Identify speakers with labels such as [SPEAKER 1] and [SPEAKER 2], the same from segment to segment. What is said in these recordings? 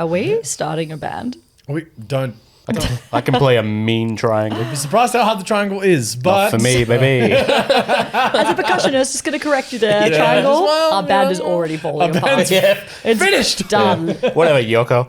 [SPEAKER 1] Are we starting a band?
[SPEAKER 2] We don't.
[SPEAKER 3] I can play a mean triangle.
[SPEAKER 2] Be surprised how hard the triangle is, but
[SPEAKER 3] Not for me, baby.
[SPEAKER 1] As a percussionist, just going to correct you there. Triangle.
[SPEAKER 2] well,
[SPEAKER 1] Our band is already falling apart.
[SPEAKER 2] band's
[SPEAKER 1] It's
[SPEAKER 2] finished.
[SPEAKER 1] Done.
[SPEAKER 3] Whatever, Yoko.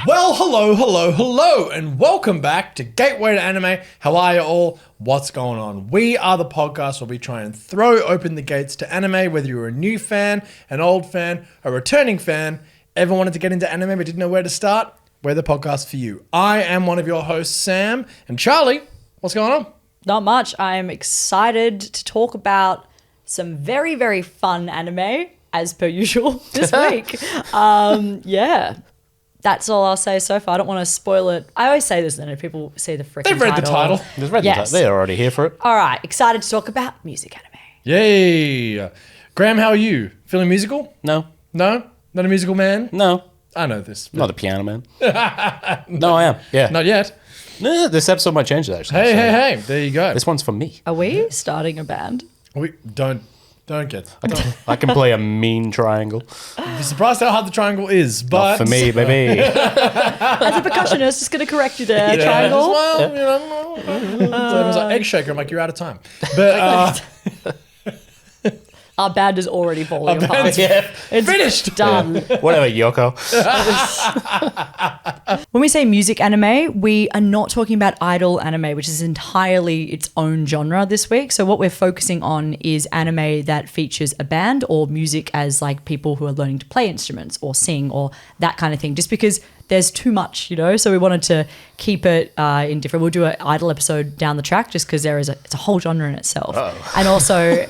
[SPEAKER 2] Well, hello, and welcome back to Gateway to Anime. How are you all? What's going on? We are the podcast where we try and throw open the gates to anime, whether you're a new fan, an old fan, a returning fan, ever wanted to get into anime but didn't know where to start. We're the podcast for you. I am one of your hosts, Sam, and Charlie, what's going on?
[SPEAKER 1] Not much. I'm excited to talk about some very, very fun anime, as per usual, this week. Yeah. That's all I'll say so far. I don't want to spoil it. I always say this then if people see the freaking title.
[SPEAKER 2] They've read the title.
[SPEAKER 3] Just read
[SPEAKER 1] Yes.
[SPEAKER 3] that. They're already here for it.
[SPEAKER 1] All right. Excited to talk about music anime.
[SPEAKER 2] Yay! Graham, how are you? Feeling musical?
[SPEAKER 3] No.
[SPEAKER 2] No? Not a musical man?
[SPEAKER 3] No.
[SPEAKER 2] I know this.
[SPEAKER 3] Not a piano man. No, I am. Yeah.
[SPEAKER 2] Not yet.
[SPEAKER 3] No, this episode might change that, actually.
[SPEAKER 2] Hey, there you go.
[SPEAKER 3] This one's for me.
[SPEAKER 1] Are we starting a band?
[SPEAKER 2] We don't get.
[SPEAKER 3] I can play a mean triangle.
[SPEAKER 2] Be surprised how hard the triangle is, but
[SPEAKER 3] Not for me, baby.
[SPEAKER 1] As a percussionist, just going to correct you there. Triangle.
[SPEAKER 2] Well, you know, so it was like egg shaker. I'm like, you're out of time. But
[SPEAKER 1] Our band is already falling apart. It's
[SPEAKER 2] finished.
[SPEAKER 1] Done.
[SPEAKER 3] Whatever, Yoko.
[SPEAKER 1] When we say music anime, we are not talking about idol anime, which is entirely its own genre this week. So what we're focusing on is anime that features a band or music as like people who are learning to play instruments or sing or that kind of thing, just because there's too much, you know? So we wanted to keep it in different. We'll do an idol episode down the track just because it's a whole genre in itself. And also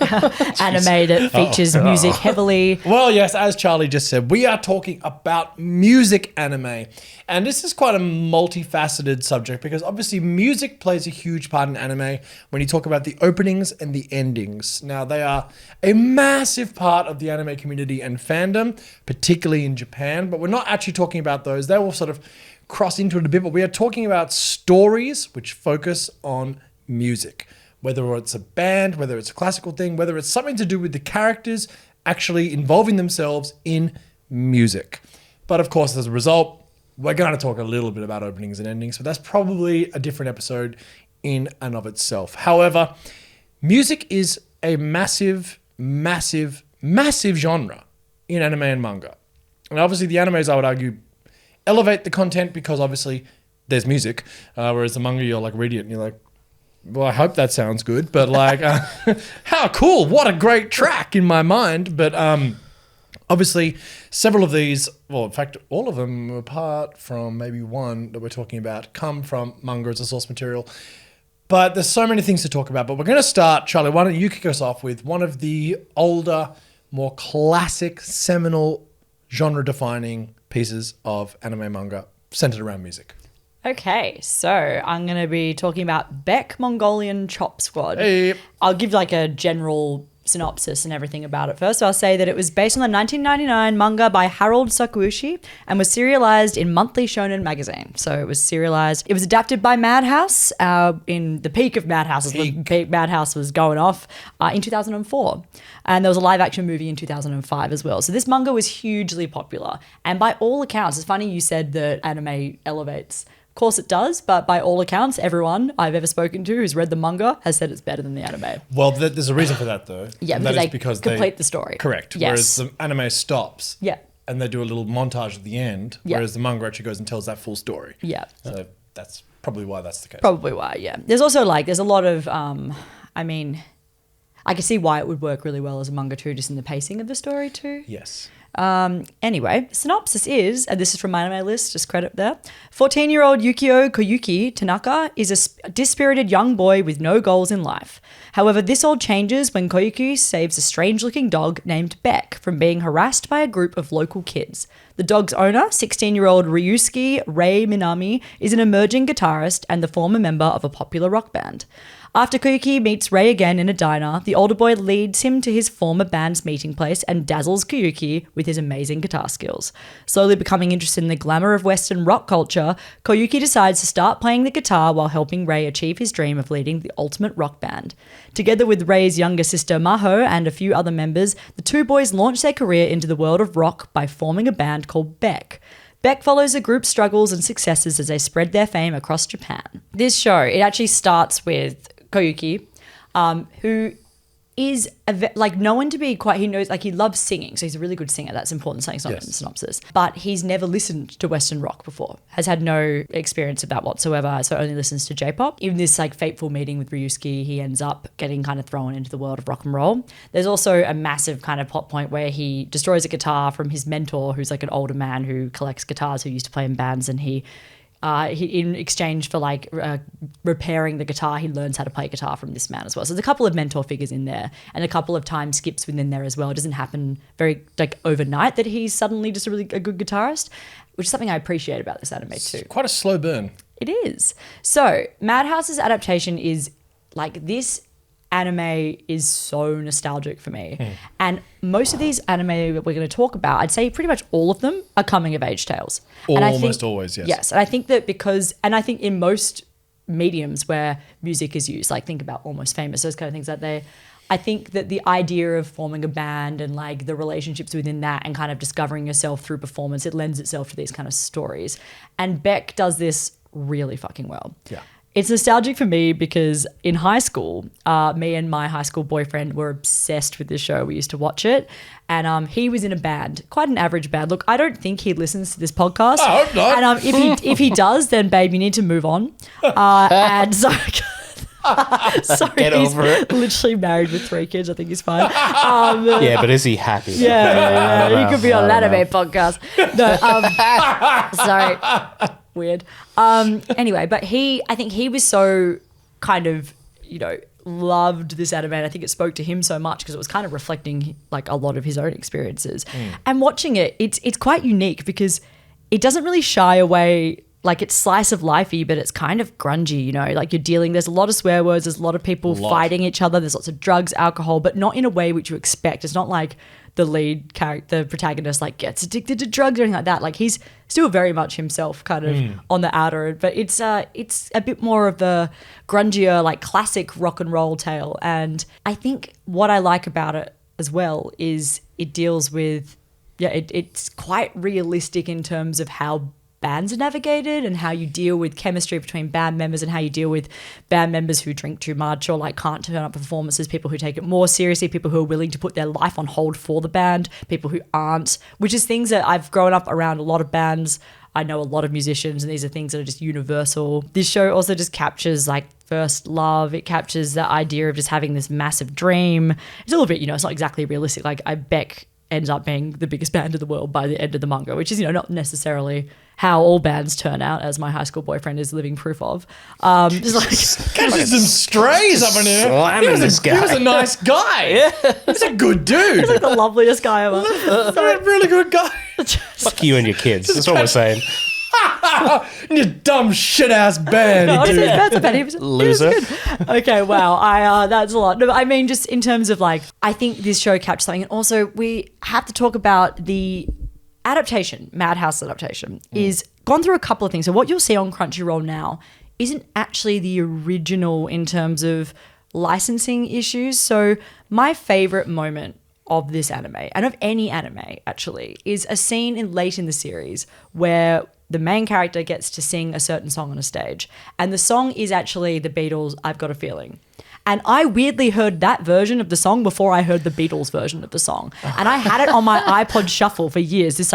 [SPEAKER 1] anime that features music heavily.
[SPEAKER 2] Well, yes, as Charlie just said, we are talking about music anime. And this is quite a multifaceted subject because obviously music plays a huge part in anime when you talk about the openings and the endings. Now, they are a massive part of the anime community and fandom, particularly in Japan, but we're not actually talking about those. They will sort of cross into it a bit, but we are talking about stories which focus on music. Whether it's a band, whether it's a classical thing, whether it's something to do with the characters actually involving themselves in music. But of course, as a result, we're going to talk a little bit about openings and endings, but that's probably a different episode in and of itself. However, music is a massive genre in anime and manga. And obviously the animes, I would argue, elevate the content because obviously there's music, whereas the manga, you're like reading it and you're like, well, I hope that sounds good, but like, how cool, what a great track in my mind. But obviously, several of these, well, in fact, all of them, apart from maybe one that we're talking about, come from manga as a source material. But there's so many things to talk about. But we're going to start, Charlie, why don't you kick us off with one of the older, more classic, seminal, genre-defining pieces of anime manga centered around music.
[SPEAKER 1] Okay, so I'm going to be talking about Beck, Mongolian Chop Squad.
[SPEAKER 2] Hey.
[SPEAKER 1] I'll give like a general synopsis and everything about it first. So I'll say that it was based on the 1999 manga by Harold Sakuuchi and was serialized in Monthly Shonen magazine. So it was serialized. It was adapted by Madhouse in the peak of Madhouse. The peak Madhouse was going off in 2004. And there was a live action movie in 2005 as well. So this manga was hugely popular. And by all accounts, it's funny you said that anime elevates. Of course it does, but by all accounts, everyone I've ever spoken to who's read the manga has said it's better than the anime.
[SPEAKER 2] Well, there's a reason for that, though.
[SPEAKER 1] Yeah,
[SPEAKER 2] and
[SPEAKER 1] because they complete the story.
[SPEAKER 2] Correct.
[SPEAKER 1] Yes.
[SPEAKER 2] Whereas the anime stops.
[SPEAKER 1] Yeah.
[SPEAKER 2] And they do a little montage at the end,
[SPEAKER 1] Yeah.
[SPEAKER 2] whereas the manga actually goes and tells that full story.
[SPEAKER 1] Yeah.
[SPEAKER 2] So that's probably why that's the case.
[SPEAKER 1] Probably why, yeah. There's also there's a lot of, I can see why it would work really well as a manga too, just in the pacing of the story too.
[SPEAKER 2] Yes.
[SPEAKER 1] Anyway, synopsis is, and this is from my anime list, just credit there. 14-year-old Yukio Koyuki Tanaka is a dispirited young boy with no goals in life. However, this all changes when Koyuki saves a strange-looking dog named Beck from being harassed by a group of local kids. The dog's owner, 16-year-old Ryusuke Rei Minami, is an emerging guitarist and the former member of a popular rock band. After Koyuki meets Rei again in a diner, the older boy leads him to his former band's meeting place and dazzles Koyuki with his amazing guitar skills. Slowly becoming interested in the glamour of Western rock culture, Koyuki decides to start playing the guitar while helping Rei achieve his dream of leading the ultimate rock band. Together with Rei's younger sister Maho and a few other members, the two boys launch their career into the world of rock by forming a band called Beck. Beck follows the group's struggles and successes as they spread their fame across Japan. This show, it actually starts with Koyuki, who is known to be quite, he knows, like, he loves singing, so he's a really good singer. That's important, something's not in the synopsis. But he's never listened to Western rock before, has had no experience of that whatsoever, so only listens to J-pop. In this like fateful meeting with Ryusuke, he ends up getting kind of thrown into the world of rock and roll. There's also a massive kind of plot point where he destroys a guitar from his mentor, who's like an older man who collects guitars, who used to play in bands, and he in exchange for repairing the guitar, he learns how to play guitar from this man as well. So there's a couple of mentor figures in there and a couple of time skips within there as well. It doesn't happen very overnight that he's suddenly just a good guitarist, which is something I appreciate about this anime too.
[SPEAKER 2] Quite a slow burn.
[SPEAKER 1] It is. So Madhouse's adaptation is this anime is so nostalgic for me. And most of these anime that we're going to talk about, I'd say pretty much all of them are coming of age tales.
[SPEAKER 2] Almost always, yes.
[SPEAKER 1] Yes. And I think that I think in most mediums where music is used, like think about Almost Famous, those kind of things, I think that the idea of forming a band and like the relationships within that and kind of discovering yourself through performance, it lends itself to these kind of stories. And Beck does this really fucking well.
[SPEAKER 2] Yeah.
[SPEAKER 1] It's nostalgic for me because in high school, me and my high school boyfriend were obsessed with this show. We used to watch it, and he was in a band, quite an average band. Look, I don't think he listens to this podcast.
[SPEAKER 2] I hope not.
[SPEAKER 1] And if he does, then babe, you need to move on. And so. Sorry,
[SPEAKER 3] Get over it.
[SPEAKER 1] Literally married with 3 kids. I think he's fine.
[SPEAKER 3] Yeah, but is he happy?
[SPEAKER 1] Yeah. He could be on an anime podcast. No, sorry. Weird. Anyway, but I think he was so kind of, loved this anime, and I think it spoke to him so much because it was kind of reflecting like a lot of his own experiences. And watching it, it's quite unique because it doesn't really shy away. Like, it's slice of lifey, but it's kind of grungy, like there's a lot of swear words, there's a lot of people fighting each other, there's lots of drugs, alcohol, but not in a way which you expect. It's not like the lead character, the protagonist, gets addicted to drugs or anything like that. Like, he's still very much himself kind of on the outer, but it's a bit more of the grungier, classic rock and roll tale. And I think what I like about it as well is it deals with, it's quite realistic in terms of how bands are navigated and how you deal with chemistry between band members and how you deal with band members who drink too much or can't turn up performances, people who take it more seriously, people who are willing to put their life on hold for the band, people who aren't, which is things that I've grown up around a lot of bands. I know a lot of musicians, and these are things that are just universal. This show also just captures first love. It captures the idea of just having this massive dream. It's a little bit, it's not exactly realistic. Beck ends up being the biggest band in the world by the end of the manga, which is, not necessarily how all bands turn out, as my high school boyfriend is living proof of.
[SPEAKER 2] Catching some strays up in here.
[SPEAKER 3] Slamming this guy.
[SPEAKER 2] He was a nice guy. He's a good dude.
[SPEAKER 1] He's the loveliest guy ever.
[SPEAKER 2] He's a really good guy.
[SPEAKER 3] Fuck you and your kids. That's what we're saying.
[SPEAKER 2] You dumb shit ass band.
[SPEAKER 1] Honestly, that's a bad. He was
[SPEAKER 3] Loser.
[SPEAKER 1] good. Okay, wow. That's a lot. No, but I mean, just in terms of I think this show captures something, and also we have to talk about the adaptation. Madhouse adaptation is gone through a couple of things. So what you'll see on Crunchyroll now isn't actually the original in terms of licensing issues. So my favorite moment of this anime, and of any anime actually, is a scene late in the series where the main character gets to sing a certain song on a stage. And the song is actually the Beatles' I've Got a Feeling. And I weirdly heard that version of the song before I heard the Beatles version of the song. And I had it on my iPod shuffle for years. This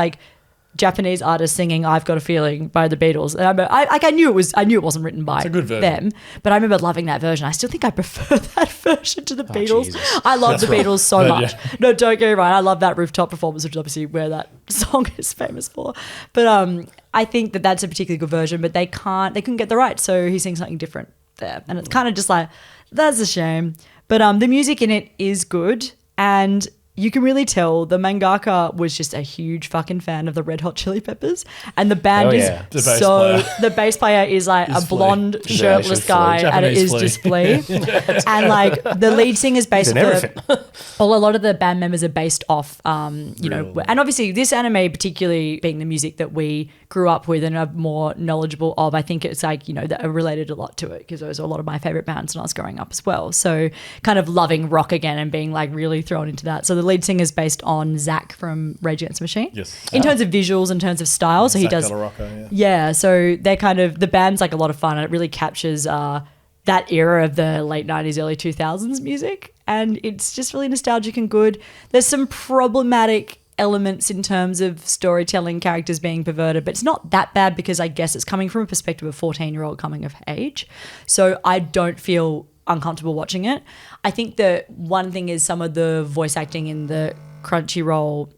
[SPEAKER 1] Japanese artist singing "I've Got a Feeling" by the Beatles, and I knew it wasn't written by
[SPEAKER 2] a good version.
[SPEAKER 1] them, but I remember loving that version. I still think I prefer that version to the Beatles.
[SPEAKER 3] Jesus.
[SPEAKER 1] I love the Beatles so
[SPEAKER 2] But,
[SPEAKER 1] much.
[SPEAKER 2] yeah.
[SPEAKER 1] No, don't get me wrong. I love that rooftop performance, which is obviously where that song is famous for. But I think that that's a particularly good version, but they couldn't get the rights, so he sings something different there, and it's kind of just like, that's a shame. But the music in it is good, and you can really tell the mangaka was just a huge fucking fan of the Red Hot Chili Peppers, and the band
[SPEAKER 3] Oh,
[SPEAKER 1] is
[SPEAKER 3] yeah.
[SPEAKER 2] The bass
[SPEAKER 1] so
[SPEAKER 2] player.
[SPEAKER 1] the bass player is like a
[SPEAKER 2] Flea.
[SPEAKER 1] blonde shirtless
[SPEAKER 3] Flea.
[SPEAKER 1] guy, and it
[SPEAKER 2] Japanese
[SPEAKER 1] is just Flea. And like the lead singer is based
[SPEAKER 3] in
[SPEAKER 1] off
[SPEAKER 3] everything.
[SPEAKER 1] a lot of the band members are based off, you know,
[SPEAKER 2] Real.
[SPEAKER 1] and obviously this anime, particularly being the music that we grew up with and are more knowledgeable of, I think it's like, you know, that I related a lot to it because those are a lot of my favorite bands when I was growing up as well. So kind of loving rock again and being like really thrown into that. So the lead singer is based on Zach from Rage Against the Machine.
[SPEAKER 2] Yes.
[SPEAKER 1] In terms of visuals, in terms of style. So he
[SPEAKER 2] Zach
[SPEAKER 1] does.
[SPEAKER 2] De La Rocca, yeah.
[SPEAKER 1] Yeah, so they're kind of, the band's like a lot of fun and it really captures that era of the late 90s, early 2000s music. And it's just really nostalgic and good. There's some problematic elements in terms of storytelling, characters being perverted, but it's not that bad because I guess it's coming from a perspective of a 14-year-old coming of age. So I don't feel uncomfortable watching it. I think that one thing is some of the voice acting in the Crunchyroll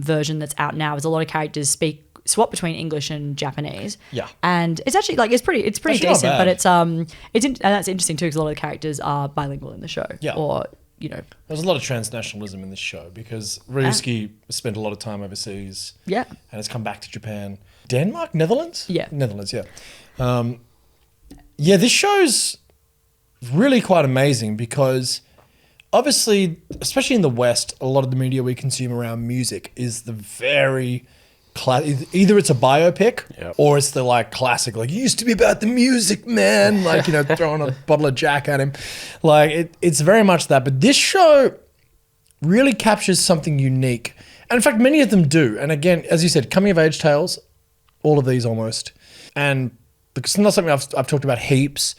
[SPEAKER 1] version that's out now is a lot of characters swap between English and Japanese.
[SPEAKER 2] Yeah.
[SPEAKER 1] And it's actually like it's pretty
[SPEAKER 2] Actually not
[SPEAKER 1] decent, but
[SPEAKER 2] bad.
[SPEAKER 1] and that's interesting too because a lot of the characters are bilingual in the show.
[SPEAKER 2] Yeah.
[SPEAKER 1] Or, you know,
[SPEAKER 2] There's a lot of transnationalism in this show because Ryusuke spent a lot of time overseas.
[SPEAKER 1] Yeah.
[SPEAKER 2] And has come back to Japan. Denmark? Netherlands?
[SPEAKER 1] Yeah.
[SPEAKER 2] Netherlands, yeah. Yeah, this show's really quite amazing because obviously, especially in the West, a lot of the media we consume around music is the very either it's a biopic
[SPEAKER 3] Yep.
[SPEAKER 2] or it's the like classic, like, it used to be about the music, man, like, you know, throwing a bottle of Jack at him. Like it's very much that. But this show really captures something unique. And in fact, many of them do. And again, as you said, coming of age tales, all of these almost. And it's not something I've talked about heaps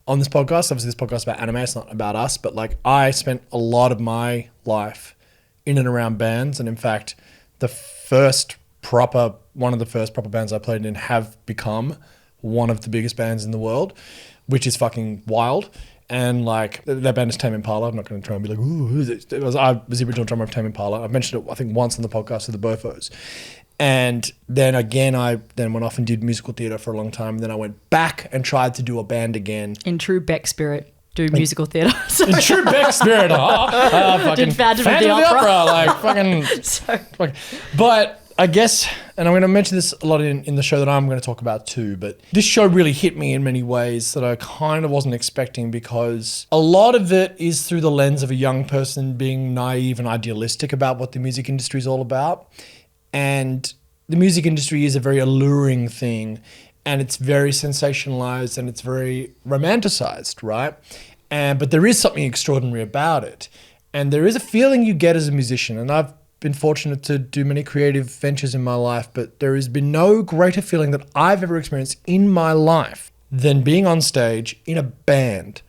[SPEAKER 2] on this podcast. Obviously, this podcast is about anime. It's not about us. But like, I spent a lot of my life in and around bands. And in fact, one of the first proper bands I played in have become one of the biggest bands in the world, which is fucking wild. And like, that band is Tame Impala. I'm not going to try and be like, ooh, who's it? I was the original drummer of Tame Impala. I've mentioned it, I think, once on the podcast with the Bofos. And then again, I then went off and did musical theatre for a long time. And then I went back and tried to do a band again.
[SPEAKER 1] in true Beck spirit, do musical theatre.
[SPEAKER 2] In true Beck spirit. Fucking
[SPEAKER 1] Phantom of the Opera.
[SPEAKER 2] Like, fucking...
[SPEAKER 1] So,
[SPEAKER 2] But I guess, and I'm going to mention this a lot in the show that I'm going to talk about too, but this show really hit me in many ways that I kind of wasn't expecting because a lot of it is through the lens of a young person being naive and idealistic about what the music industry is all about. And the music industry is a very alluring thing and it's very sensationalized and it's very romanticized, right? But there is something extraordinary about it. And there is a feeling you get as a musician, and I've been fortunate to do many creative ventures in my life, but there has been no greater feeling that I've ever experienced in my life than being on stage in a band,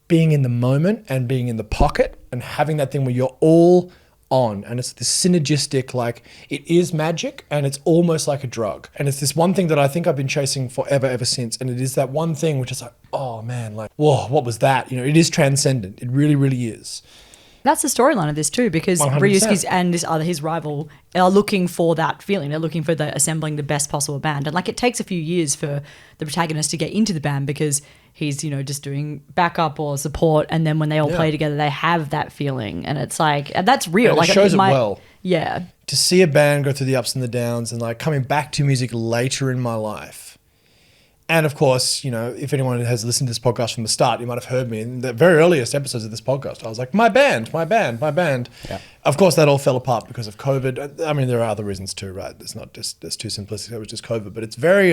[SPEAKER 2] being in the moment and being in the pocket and having that thing where you're all on. And it's this synergistic, like, it is magic and it's almost like a drug. And it's this one thing that I think I've been chasing forever, ever since. And it is that one thing which is like, oh man, like, whoa, what was that? You know, it is transcendent. It really, really is.
[SPEAKER 1] that's the storyline of this too, because
[SPEAKER 2] 100%.
[SPEAKER 1] Ryusuke's and his rival are looking for that feeling. They're looking for assembling the best possible band. And like, it takes a few years for the protagonist to get into the band because he's, you know, just doing backup or support. And then when they all play together, they have that feeling. And it's like, and that's real.
[SPEAKER 2] And
[SPEAKER 1] like
[SPEAKER 2] it shows it well.
[SPEAKER 1] Yeah.
[SPEAKER 2] To see a band go through the ups and the downs and like coming back to music later in my life. And of course, you know, if anyone has listened to this podcast from the start, you might have heard me in the very earliest episodes of this podcast. I was like, my band.
[SPEAKER 3] Yeah.
[SPEAKER 2] Of course, that all fell apart because of COVID. I mean, there are other reasons too, right? It's not just, it's too simplistic. It was just COVID. But it's very,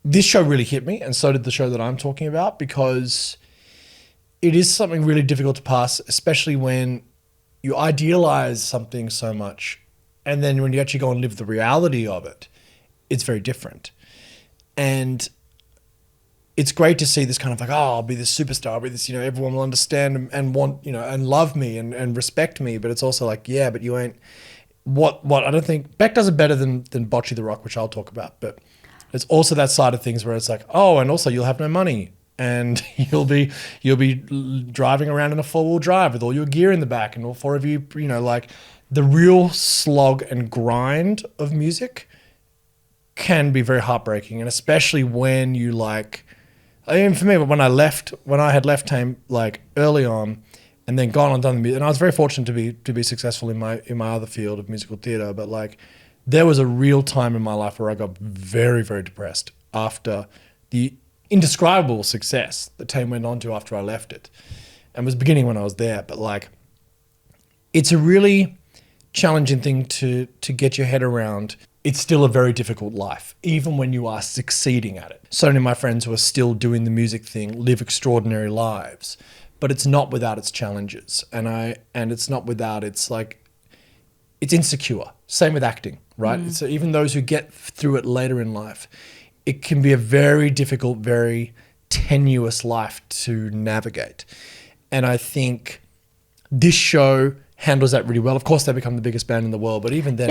[SPEAKER 2] this show really hit me. And so did the show that I'm talking about, because it is something really difficult to pass, especially when you idealize something so much. And then when you actually go and live the reality of it, it's very different. And it's great to see this kind of like, oh, I'll be this superstar, I'll be this, you know, everyone will understand and want, you know, and love me and respect me. But it's also like, yeah, but you ain't, what I don't think Beck does it better than Bocchi The Rock, which I'll talk about. But there's also that side of things where it's like, oh, and also you'll have no money. And you'll be driving around in a 4-wheel drive with all your gear in the back, and all 4 of you, like the real slog and grind of music can be very heartbreaking, and especially when you like. I mean, for me, when I had left Tame like early on, and then gone on done the music, and I was very fortunate to be successful in my other field of musical theatre, but like there was a real time in my life where I got very, very depressed after the indescribable success that Tame went on to after I left it, and was beginning when I was there. But like, it's a really challenging thing to get your head around. It's still a very difficult life, even when you are succeeding at it. So many of my friends who are still doing the music thing live extraordinary lives, but it's not without its challenges, and it's not without it's insecure. Same with acting, right? So even those who get through it later in life, it can be a very difficult, very tenuous life to navigate. And I think this show handles that really well. Of course, they become the biggest band in the world, but even then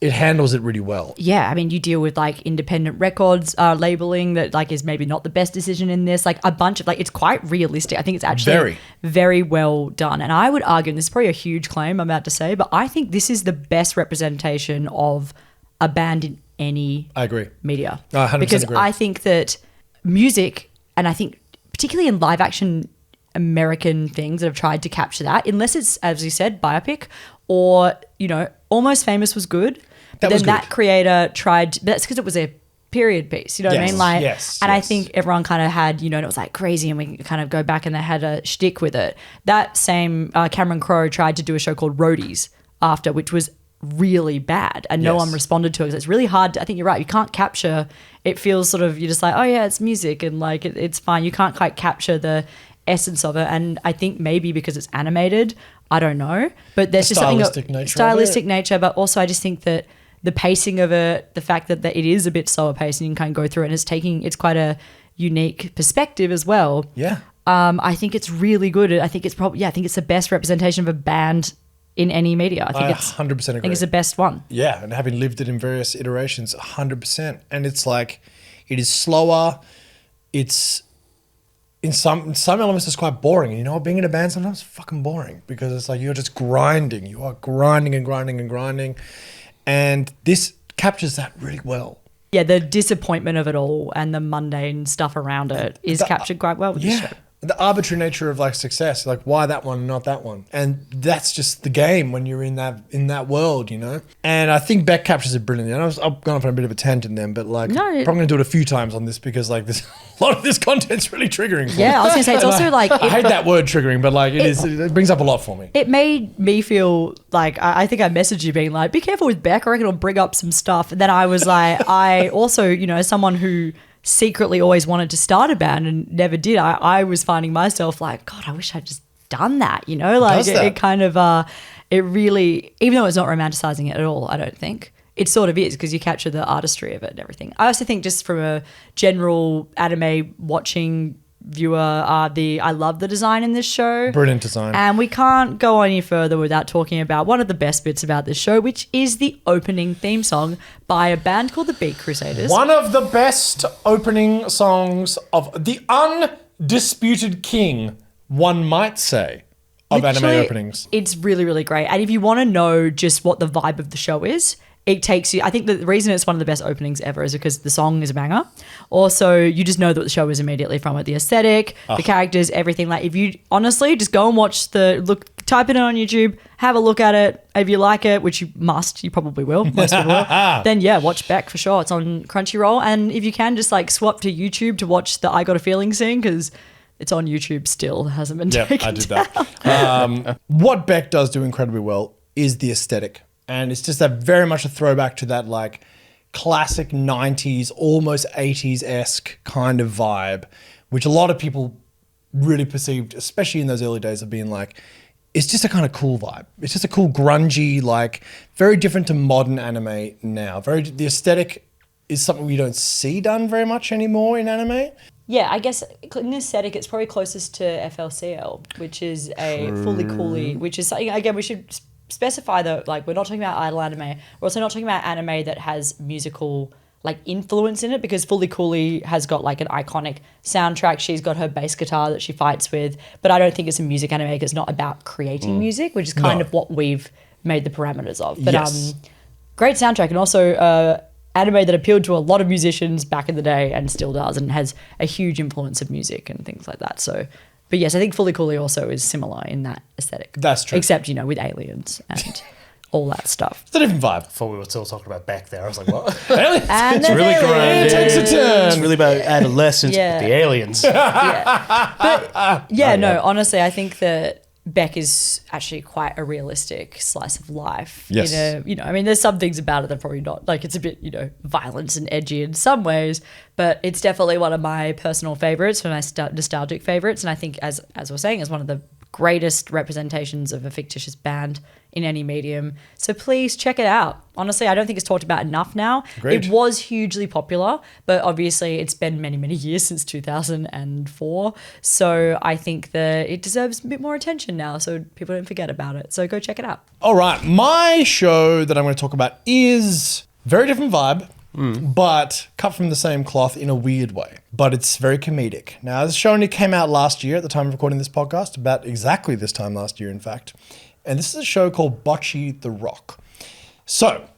[SPEAKER 2] it handles it really well.
[SPEAKER 1] Yeah, I mean, you deal with like independent records labeling that like is maybe not the best decision in this. Like a bunch of like, it's quite realistic. I think it's actually
[SPEAKER 2] Very.
[SPEAKER 1] very well done. And I would argue, and this is probably a huge claim I'm about to say, but I think this is the best representation of a band in any
[SPEAKER 2] I agree.
[SPEAKER 1] media.
[SPEAKER 2] I 100%
[SPEAKER 1] because
[SPEAKER 2] agree.
[SPEAKER 1] I think that music, and I think particularly in live action American things that have tried to capture that, unless it's, as you said, biopic or, Almost Famous was good. But then that creator tried, that's because it was a period piece, you know what I mean? Like, I think everyone kind of had, and it was like crazy, and we kind of go back and they had a shtick with it. That same Cameron Crowe tried to do a show called Roadies after, which was really bad, and no one responded to it. It's really hard. I think you're right. You can't capture. It feels sort of, you're just like, oh yeah, it's music, and like it's fine. You can't quite capture the essence of it. And I think maybe because it's animated, I don't know, but there's just something stylistic nature. But also, I just think that the pacing of it, the fact that it is a bit slower paced, and you can kind of go through it, and it's quite a unique perspective as well.
[SPEAKER 2] Yeah.
[SPEAKER 1] I think it's really good. I think it's the best representation of a band in any media. I think it's
[SPEAKER 2] 100% agree.
[SPEAKER 1] I think it's the best one.
[SPEAKER 2] Yeah, and having lived it in various iterations, 100%. And it's like, it is slower. It's in some elements it's quite boring. And being in a band sometimes is fucking boring, because it's like you're just grinding. You are grinding and grinding and grinding. And this captures that really well. Yeah,
[SPEAKER 1] the disappointment of it all and the mundane stuff around it is captured quite well with this show.
[SPEAKER 2] The arbitrary nature of like success, like why that one and not that one, and that's just the game when you're in that world, And I think Beck captures it brilliantly. And I've gone off on a bit of a tangent then, but like probably going to do it a few times on this, because like this a lot of this content's really triggering for me.
[SPEAKER 1] I was going to say it's also like
[SPEAKER 2] I hate that word triggering, but like it brings up a lot for me.
[SPEAKER 1] It made me feel like I think I messaged you being like, be careful with Beck. I reckon it'll bring up some stuff. And then I was like, I also as someone who secretly always wanted to start a band and never did, I was finding myself like, God, I wish I'd just done that, like it kind of it really, even though it's not romanticizing it at all, I don't think it sort of is, because you capture the artistry of it and everything. I also think, just from a general anime watching viewer, I love the design in this show.
[SPEAKER 2] Brilliant design.
[SPEAKER 1] And we can't go any further without talking about one of the best bits about this show, which is the opening theme song by a band called the Beat Crusaders.
[SPEAKER 2] One of the best opening songs of the undisputed king, one might say, of anime openings.
[SPEAKER 1] It's really, really great. And if you want to know just what the vibe of the show is, it takes you, I think the reason it's one of the best openings ever is because the song is a banger. Also, you just know that the show is immediately from it. The aesthetic, the characters, everything. Like, if you honestly just go and watch type it in on YouTube, have a look at it. If you like it, which you probably will, most people will, then watch Beck for sure. It's on Crunchyroll. And if you can, just like swap to YouTube to watch the I Got a Feeling scene, because it's on YouTube still. It hasn't been taken
[SPEAKER 2] I did that. What Beck does do incredibly well is the aesthetic. And it's just very much a throwback to that like classic 90s, almost 80s-esque kind of vibe, which a lot of people really perceived, especially in those early days, of being like, it's just a kind of cool vibe. It's just a cool grungy, like very different to modern anime now. The aesthetic is something we don't see done very much anymore in anime.
[SPEAKER 1] Yeah, I guess in aesthetic, it's probably closest to FLCL, which is a fully coolie, which is something, again, we should specify that, like, we're not talking about idol anime. We're also not talking about anime that has musical like influence in it, because Fully Cooley has got like an iconic soundtrack. She's got her bass guitar that she fights with, but I don't think it's a music anime because it's not about creating music, which is kind of what we've made the parameters of. But great soundtrack, and also anime that appealed to a lot of musicians back in the day and still does, and has a huge influence of music and things like that. So, but yes, I think Fully Cooley also is similar in that aesthetic.
[SPEAKER 2] That's true.
[SPEAKER 1] Except, you know, with aliens and all that stuff.
[SPEAKER 2] It's a different vibe.
[SPEAKER 3] Before we were still talking about Beck there, I was like, what?
[SPEAKER 1] And
[SPEAKER 3] It's really grown.
[SPEAKER 2] It takes a turn.
[SPEAKER 3] It's really about adolescence
[SPEAKER 1] Yeah.
[SPEAKER 3] with the aliens.
[SPEAKER 1] Honestly, I think that Beck is actually quite a realistic slice of life.
[SPEAKER 2] Yes.
[SPEAKER 1] I mean, there's some things about it that are probably not, like, it's a bit, violent and edgy in some ways, but it's definitely one of my personal favorites, one of my nostalgic favorites. And I think, as we're saying, is one of the greatest representations of a fictitious band in any medium. So please check it out. Honestly, I don't think it's talked about enough now.
[SPEAKER 2] Agreed.
[SPEAKER 1] It was hugely popular, but obviously it's been many, many years since 2004. So I think that it deserves a bit more attention now, so people don't forget about it. So go check it out.
[SPEAKER 2] All right, my show that I'm going to talk about is very different vibe, but cut from the same cloth in a weird way. But it's very comedic. Now, this show only came out last year at the time of recording this podcast, about exactly this time last year, in fact. And this is a show called Bocchi The Rock. So,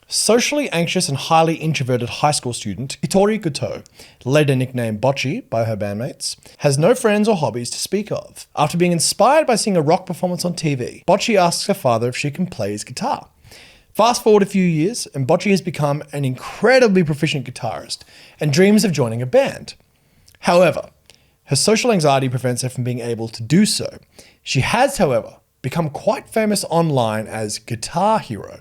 [SPEAKER 2] socially anxious and highly introverted high school student Hitori Goto, later nicknamed Bocchi by her bandmates, has no friends or hobbies to speak of. After being inspired by seeing a rock performance on TV, Bocchi asks her father if she can play his guitar. Fast forward a few years, and Bocchi has become an incredibly proficient guitarist and dreams of joining a band. However, her social anxiety prevents her from being able to do so. She has, however, become quite famous online as Guitar Hero,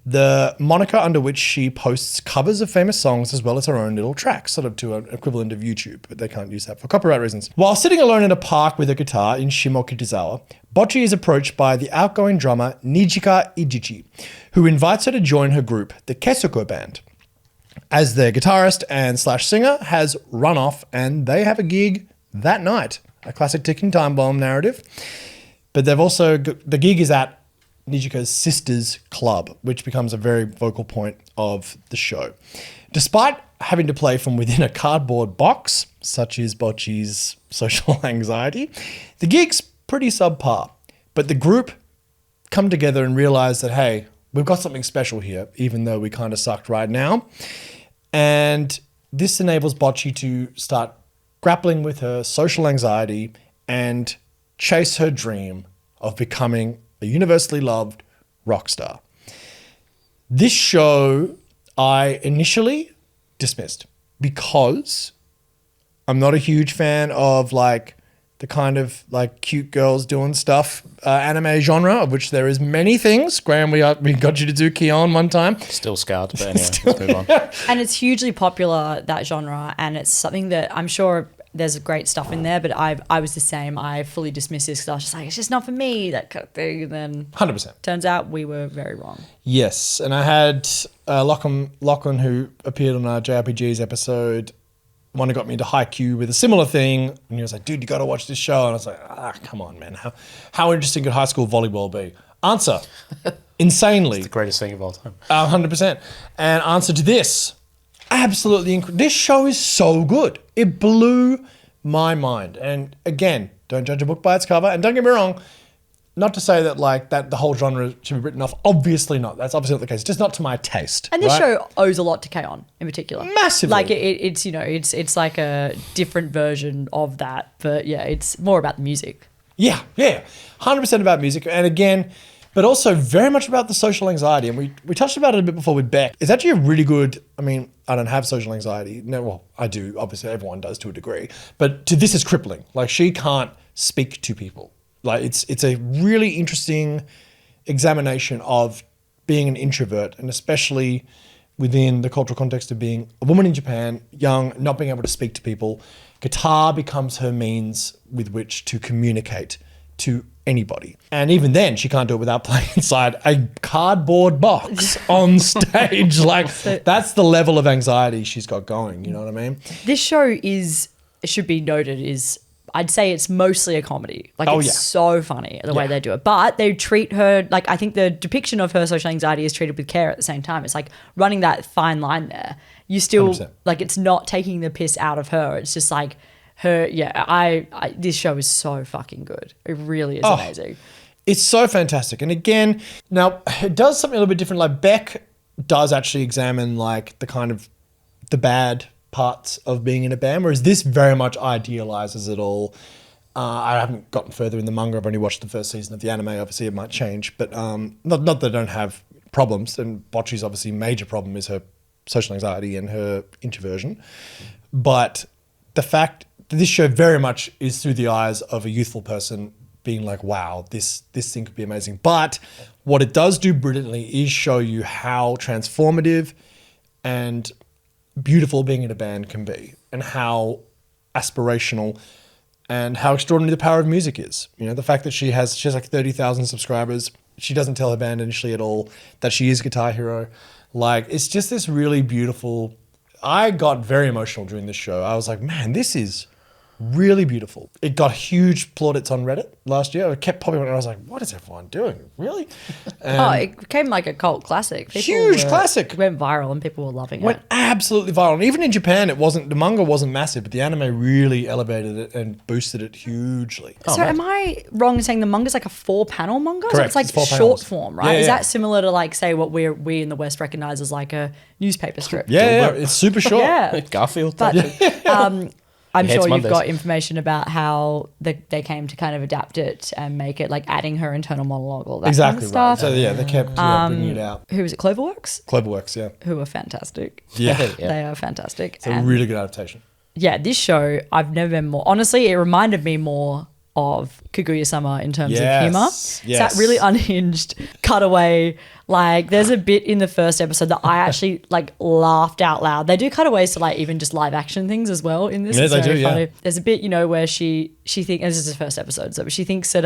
[SPEAKER 2] the moniker under which she posts covers of famous songs as well as her own little tracks, sort of to an equivalent of YouTube, but they can't use that for copyright reasons. While sitting alone in a park with a guitar in Shimokitazawa, Bocchi is approached by the outgoing drummer Nijika Ijichi, who invites her to join her group, the Kesuko Band, as their guitarist and slash singer has run off and they have a gig that night. A classic ticking time bomb narrative. But they've also, the gig is at Nijika's sister's club, which becomes a very vocal point of the show. Despite having to play from within a cardboard box, such is Bocchi's social anxiety, the gig's pretty subpar. But the group come together and realize that, hey, we've got something special here, even though we kind of sucked right now. And this enables Bocchi to start grappling with her social anxiety and chase her dream of becoming a universally loved rock star. This show I initially dismissed because I'm not a huge fan of like the kind of like cute girls doing stuff anime genre, of which there is many things. Graham, we got you to do Keon one time.
[SPEAKER 3] Still scarred, but anyway, let's move on.
[SPEAKER 1] And it's hugely popular, that genre, and it's something that I'm sure there's great stuff in there, but I was the same. I fully dismissed this because I was just like, it's just not for me, that kind of thing. And then
[SPEAKER 2] 100%.
[SPEAKER 1] turns out we were very wrong.
[SPEAKER 2] Yes, and I had Lachlan, who appeared on our JRPGs episode, one who got me into Haikyuu with a similar thing, and he was like, dude, you got to watch this show. And I was like, come on, man. How interesting could high school volleyball be? Answer, insanely.
[SPEAKER 3] It's the greatest thing of all time.
[SPEAKER 2] 100%. And answer to this, absolutely incredible. This show is so good. It blew my mind. And again, don't judge a book by its cover. And don't get me wrong, not to say that like that the whole genre should be written off. Obviously not. That's obviously not the case. It's just not to my taste.
[SPEAKER 1] And this
[SPEAKER 2] right?
[SPEAKER 1] show owes a lot to K-On! In particular.
[SPEAKER 2] Massively.
[SPEAKER 1] Like it's like a different version of that, but yeah, it's more about the music.
[SPEAKER 2] Yeah. 100% about music. And again, but also very much about the social anxiety. And we touched about it a bit before with Beck. It's actually a really good, I mean, I don't have social anxiety. No, well, I do. Obviously, everyone does to a degree. But to this is crippling. Like, she can't speak to people. Like, it's a really interesting examination of being an introvert, and especially within the cultural context of being a woman in Japan, young, not being able to speak to people. Guitar becomes her means with which to communicate to anybody. And even then, she can't do it without playing inside a cardboard box on stage. Like, that's the level of anxiety she's got going. You know what I mean?
[SPEAKER 1] This show is, it should be noted, is I'd say it's mostly a comedy. Like
[SPEAKER 2] Oh,
[SPEAKER 1] it's
[SPEAKER 2] yeah.
[SPEAKER 1] so funny the way
[SPEAKER 2] Yeah.
[SPEAKER 1] they do it. But they treat her like, I think the depiction of her social anxiety is treated with care at the same time. It's like running that fine line there. You still
[SPEAKER 2] 100%.
[SPEAKER 1] like, it's not taking the piss out of her. It's just like her. Yeah, I this show is so fucking good. It really is amazing.
[SPEAKER 2] It's so fantastic. And again, now it does something a little bit different. Like Beck does actually examine like the kind of the bad parts of being in a band, whereas this very much idealizes it all. I haven't gotten further in the manga. I've only watched the first season of the anime. Obviously, it might change, but not that I don't have problems. And Bocchi's obviously major problem is her social anxiety and her introversion. But the fact that this show very much is through the eyes of a youthful person being like, wow, this thing could be amazing. But what it does do brilliantly is show you how transformative and beautiful being in a band can be, and how aspirational and how extraordinary the power of music is. You know, the fact that she has like 30,000 subscribers. She doesn't tell her band initially at all that she is Guitar Hero. Like, it's just this really beautiful. I got very emotional during this show. I was like, man, this is really beautiful. It got huge plaudits on Reddit last year. It kept popping up and I was like, what is everyone doing? Really?
[SPEAKER 1] It became like a cult classic.
[SPEAKER 2] Huge classic.
[SPEAKER 1] It went viral and people were loving
[SPEAKER 2] Went
[SPEAKER 1] it.
[SPEAKER 2] absolutely viral. And even in Japan, the manga wasn't massive, but the anime really elevated it and boosted it hugely.
[SPEAKER 1] So am I wrong in saying the manga's like a 4-panel manga? So
[SPEAKER 2] Correct,
[SPEAKER 1] it's like
[SPEAKER 2] it's 4
[SPEAKER 1] short
[SPEAKER 2] panels.
[SPEAKER 1] form, right?
[SPEAKER 2] Yeah,
[SPEAKER 1] Is
[SPEAKER 2] yeah.
[SPEAKER 1] that similar to like, say, what we in the West recognize as like a newspaper strip?
[SPEAKER 2] Yeah, it's super short.
[SPEAKER 1] Yeah.
[SPEAKER 3] Garfield.
[SPEAKER 1] But I'm
[SPEAKER 3] Hates
[SPEAKER 1] sure you've
[SPEAKER 3] Mondays.
[SPEAKER 1] got information about how they came to kind of adapt it and make it like adding her internal monologue, all that
[SPEAKER 2] Exactly
[SPEAKER 1] kind of
[SPEAKER 2] right.
[SPEAKER 1] stuff.
[SPEAKER 2] So yeah, they kept bringing it out.
[SPEAKER 1] Who is it? Cloverworks?
[SPEAKER 2] Cloverworks, yeah.
[SPEAKER 1] Who are fantastic.
[SPEAKER 2] Yeah.
[SPEAKER 3] Yeah.
[SPEAKER 1] They are fantastic.
[SPEAKER 2] It's a really good adaptation.
[SPEAKER 1] Yeah, this show, I've never been more. Honestly, it reminded me more of Kaguya-sama in terms of humor.
[SPEAKER 2] Yes,
[SPEAKER 1] It's that really unhinged cutaway. Like, there's a bit in the first episode that I actually like laughed out loud. They do cutaways to like even just live action things as well in this.
[SPEAKER 2] Yeah,
[SPEAKER 1] It's
[SPEAKER 2] they
[SPEAKER 1] very
[SPEAKER 2] do, yeah.
[SPEAKER 1] funny. There's a bit, where she thinks, this is the first episode, so but she thinks that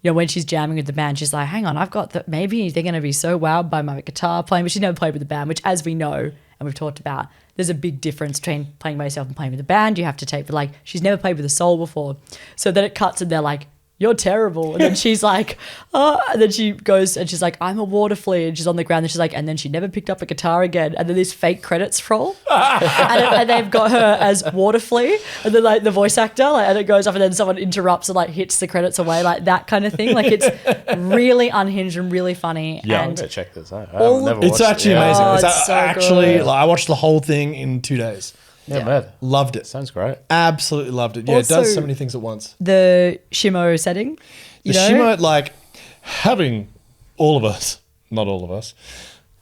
[SPEAKER 1] when she's jamming with the band, she's like, hang on, I've got that. Maybe they're going to be so wowed by my guitar playing, but she's never played with the band, which, as we know and we've talked about, there's a big difference between playing by yourself and playing with a band. You have to take, but like, she's never played with a soul before. So then it cuts and they're like, you're terrible. And then she's like, oh, and then she goes and she's like, I'm a water flea. And she's on the ground and she's like, and then she never picked up a guitar again. And then this fake credits roll. and they've got her as water flea. And then like the voice actor, and it goes off and then someone interrupts and like hits the credits away, like that kind of thing. Like, it's really unhinged and really funny.
[SPEAKER 3] Yeah, I'm
[SPEAKER 1] and
[SPEAKER 3] gonna check this out.
[SPEAKER 1] all-
[SPEAKER 2] It's actually amazing.
[SPEAKER 1] Oh,
[SPEAKER 2] It's
[SPEAKER 1] it's so
[SPEAKER 2] actually,
[SPEAKER 1] good.
[SPEAKER 2] like, I watched the whole thing in 2 days.
[SPEAKER 3] Yeah, mad.
[SPEAKER 2] Loved it.
[SPEAKER 3] Sounds great.
[SPEAKER 2] Absolutely loved it. Yeah, it does
[SPEAKER 1] Also-
[SPEAKER 2] so many things at once.
[SPEAKER 1] the Shimo setting,
[SPEAKER 2] The Shimo, like, having all of us, not all of us,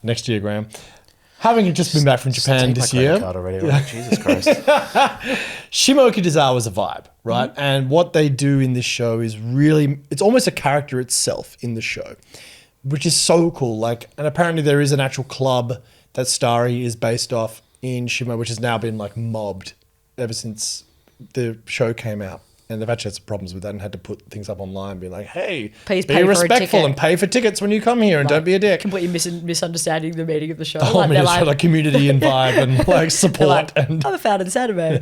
[SPEAKER 2] next year, Graham, having just been back from Japan
[SPEAKER 3] Take my
[SPEAKER 2] this
[SPEAKER 3] credit
[SPEAKER 2] year,
[SPEAKER 3] card already. Like, Jesus Christ.
[SPEAKER 2] Shimo Okitazawa is a vibe, right? And what they do in this show is really, it's almost a character itself in the show, which is so cool. Like, and apparently there is an actual club that Starry is based off in Shimo, which has now been like mobbed ever since the show came out. And they've actually had some problems with that and had to put things up online, being like, hey,
[SPEAKER 1] Please
[SPEAKER 2] be
[SPEAKER 1] pay for a
[SPEAKER 2] respectful
[SPEAKER 1] ticket.
[SPEAKER 2] and pay for tickets when you come here and don't be a dick.
[SPEAKER 1] completely misunderstanding the meaning of the show.
[SPEAKER 2] The whole
[SPEAKER 1] Like,
[SPEAKER 2] minute
[SPEAKER 1] they're
[SPEAKER 2] like community and vibe and like
[SPEAKER 1] they're
[SPEAKER 2] support
[SPEAKER 1] like,
[SPEAKER 2] and
[SPEAKER 1] I'm a fan of this anime.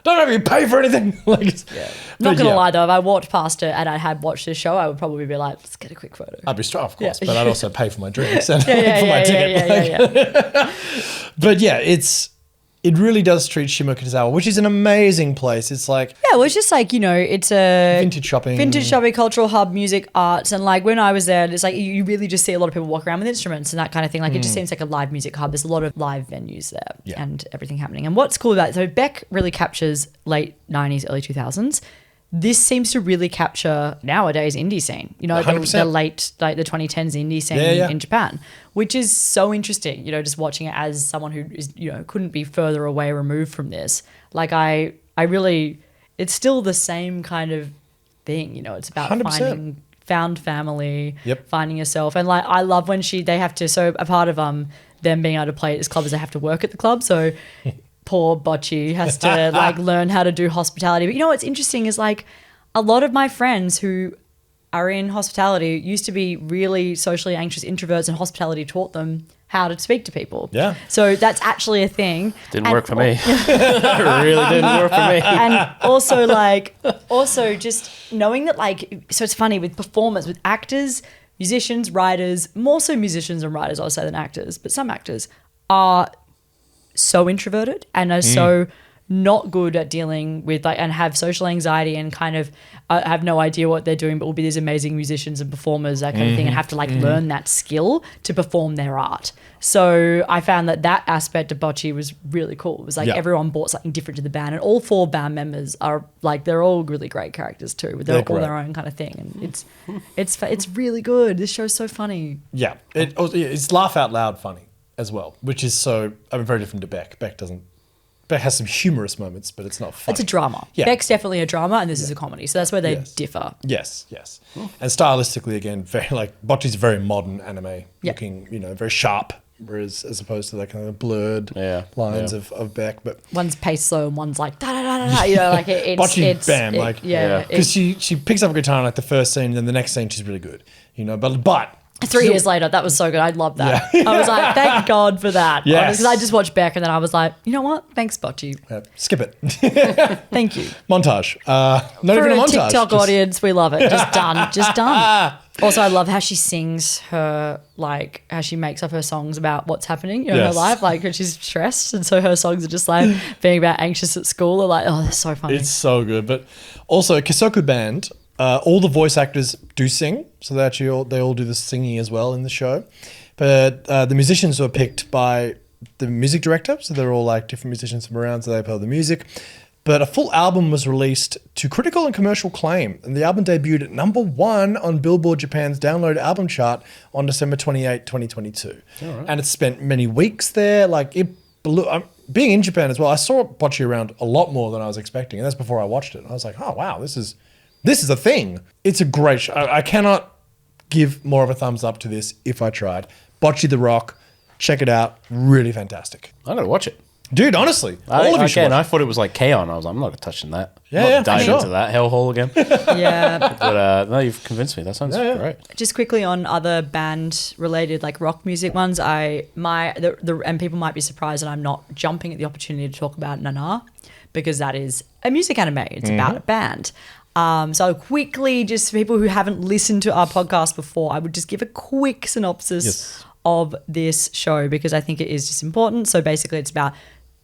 [SPEAKER 2] don't have you pay for anything. Like,
[SPEAKER 1] Not
[SPEAKER 2] but
[SPEAKER 1] gonna
[SPEAKER 2] yeah.
[SPEAKER 1] lie though, if I walked past it and I had watched this show, I would probably be like, let's get a quick photo.
[SPEAKER 2] I'd be strong, of course,
[SPEAKER 1] Yeah.
[SPEAKER 2] but I'd also pay for my drinks and
[SPEAKER 1] Yeah, yeah,
[SPEAKER 2] for my
[SPEAKER 1] yeah,
[SPEAKER 2] ticket.
[SPEAKER 1] yeah.
[SPEAKER 2] But yeah, it really does treat Shimo Okitazawa, which is an amazing place. It's like
[SPEAKER 1] Yeah, well, it's just like, it's a
[SPEAKER 2] vintage shopping.
[SPEAKER 1] cultural hub, music, arts. And like when I was there, it's like you really just see a lot of people walk around with instruments and that kind of thing. Like it just seems like a live music hub. There's a lot of live venues there
[SPEAKER 2] Yeah.
[SPEAKER 1] and everything happening. And what's cool about it, so Beck really captures late 90s, early 2000s. This seems to really capture nowadays indie scene, the
[SPEAKER 2] 100%.
[SPEAKER 1] late, like the 2010s indie scene
[SPEAKER 2] Yeah, yeah.
[SPEAKER 1] in Japan, which is so interesting, just watching it as someone who is, couldn't be further away removed from this. Like I really, it's still the same kind of thing, it's about
[SPEAKER 2] 100%.
[SPEAKER 1] found family,
[SPEAKER 2] Yep.
[SPEAKER 1] finding yourself. And like, I love when they have to, so a part of them being able to play at this club is they have to work at the club. So poor Bocchi has to like learn how to do hospitality. But what's interesting is like a lot of my friends who are in hospitality used to be really socially anxious introverts, and hospitality taught them how to speak to people.
[SPEAKER 2] Yeah.
[SPEAKER 1] So that's actually a thing.
[SPEAKER 3] Didn't work for me. It really didn't work for me.
[SPEAKER 1] And also just knowing that, like, so it's funny with performers, with actors, musicians, writers, more so musicians and writers, I would say, than actors, but some actors are so introverted and are so not good at dealing with, like, and have social anxiety and kind of have no idea what they're doing, but will be these amazing musicians and performers, that kind of thing, and have to like learn that skill to perform their art. So I found that aspect of Bocchi was really cool. It was like everyone brought something different to the band, and all 4 band members are like, they're all really great characters too. They're all their own kind of thing, and it's really good. This show's so funny.
[SPEAKER 2] Yeah, it's laugh out loud funny as well, which is very different to Beck. Beck has some humorous moments, but it's not funny.
[SPEAKER 1] It's a drama.
[SPEAKER 2] Yeah.
[SPEAKER 1] Beck's definitely a drama, and this is a comedy. So that's where they differ.
[SPEAKER 2] Yes. And stylistically, again, very like Bocchi's very modern anime looking, very sharp, whereas as opposed to that kind of blurred lines of Beck. But
[SPEAKER 1] one's paced slow and one's like da da da da da. Like
[SPEAKER 2] Bocchi, bam, because she picks up a guitar in like the first scene, and then the next scene she's really good, but
[SPEAKER 1] 3 years later, that was so good. I love that. I was like, thank God for that.
[SPEAKER 2] Yes.
[SPEAKER 1] Because I just watched Beck and then I was like, you know what? Thanks, Bocchi.
[SPEAKER 2] Skip it.
[SPEAKER 1] Thank you.
[SPEAKER 2] Montage. Not
[SPEAKER 1] For
[SPEAKER 2] even a montage.
[SPEAKER 1] TikTok audience, we love it. Just done. Also, I love how she sings how she makes up her songs about what's happening in her life. Like, when she's stressed. And so her songs are just like being about anxious at school. They're like, oh, they're so funny.
[SPEAKER 2] It's so good. But also, Kisoku Band, all the voice actors do sing, so they all do the singing as well in the show. But the musicians were picked by the music director, so they're all like different musicians from around, so they play the music. But a full album was released to critical and commercial acclaim, and the album debuted at number 1 on Billboard Japan's download album chart on December 28, 2022. Right. And it spent many weeks there. Like, it blew. Being in Japan as well, I saw Bocchi around a lot more than I was expecting, and that's before I watched it. I was like, oh wow, this is a thing. It's a great show. I cannot give more of a thumbs up to this if I tried. Bocchi The Rock. Check it out. Really fantastic.
[SPEAKER 3] I'm going to watch it.
[SPEAKER 2] Dude, honestly. All of you should watch
[SPEAKER 3] I thought it was like K-On! I was like, I'm not touching that.
[SPEAKER 2] Yeah,
[SPEAKER 3] I'm not diving
[SPEAKER 2] sure.
[SPEAKER 3] into that hellhole again.
[SPEAKER 1] Yeah.
[SPEAKER 3] But no, you've convinced me. That sounds great.
[SPEAKER 1] Just quickly on other band-related, like, rock music ones, and people might be surprised that I'm not jumping at the opportunity to talk about Nana, because that is a music anime. It's about a band. So quickly, just for people who haven't listened to our podcast before, I would just give a quick synopsis of this show, because I think it is just important. So basically, it's about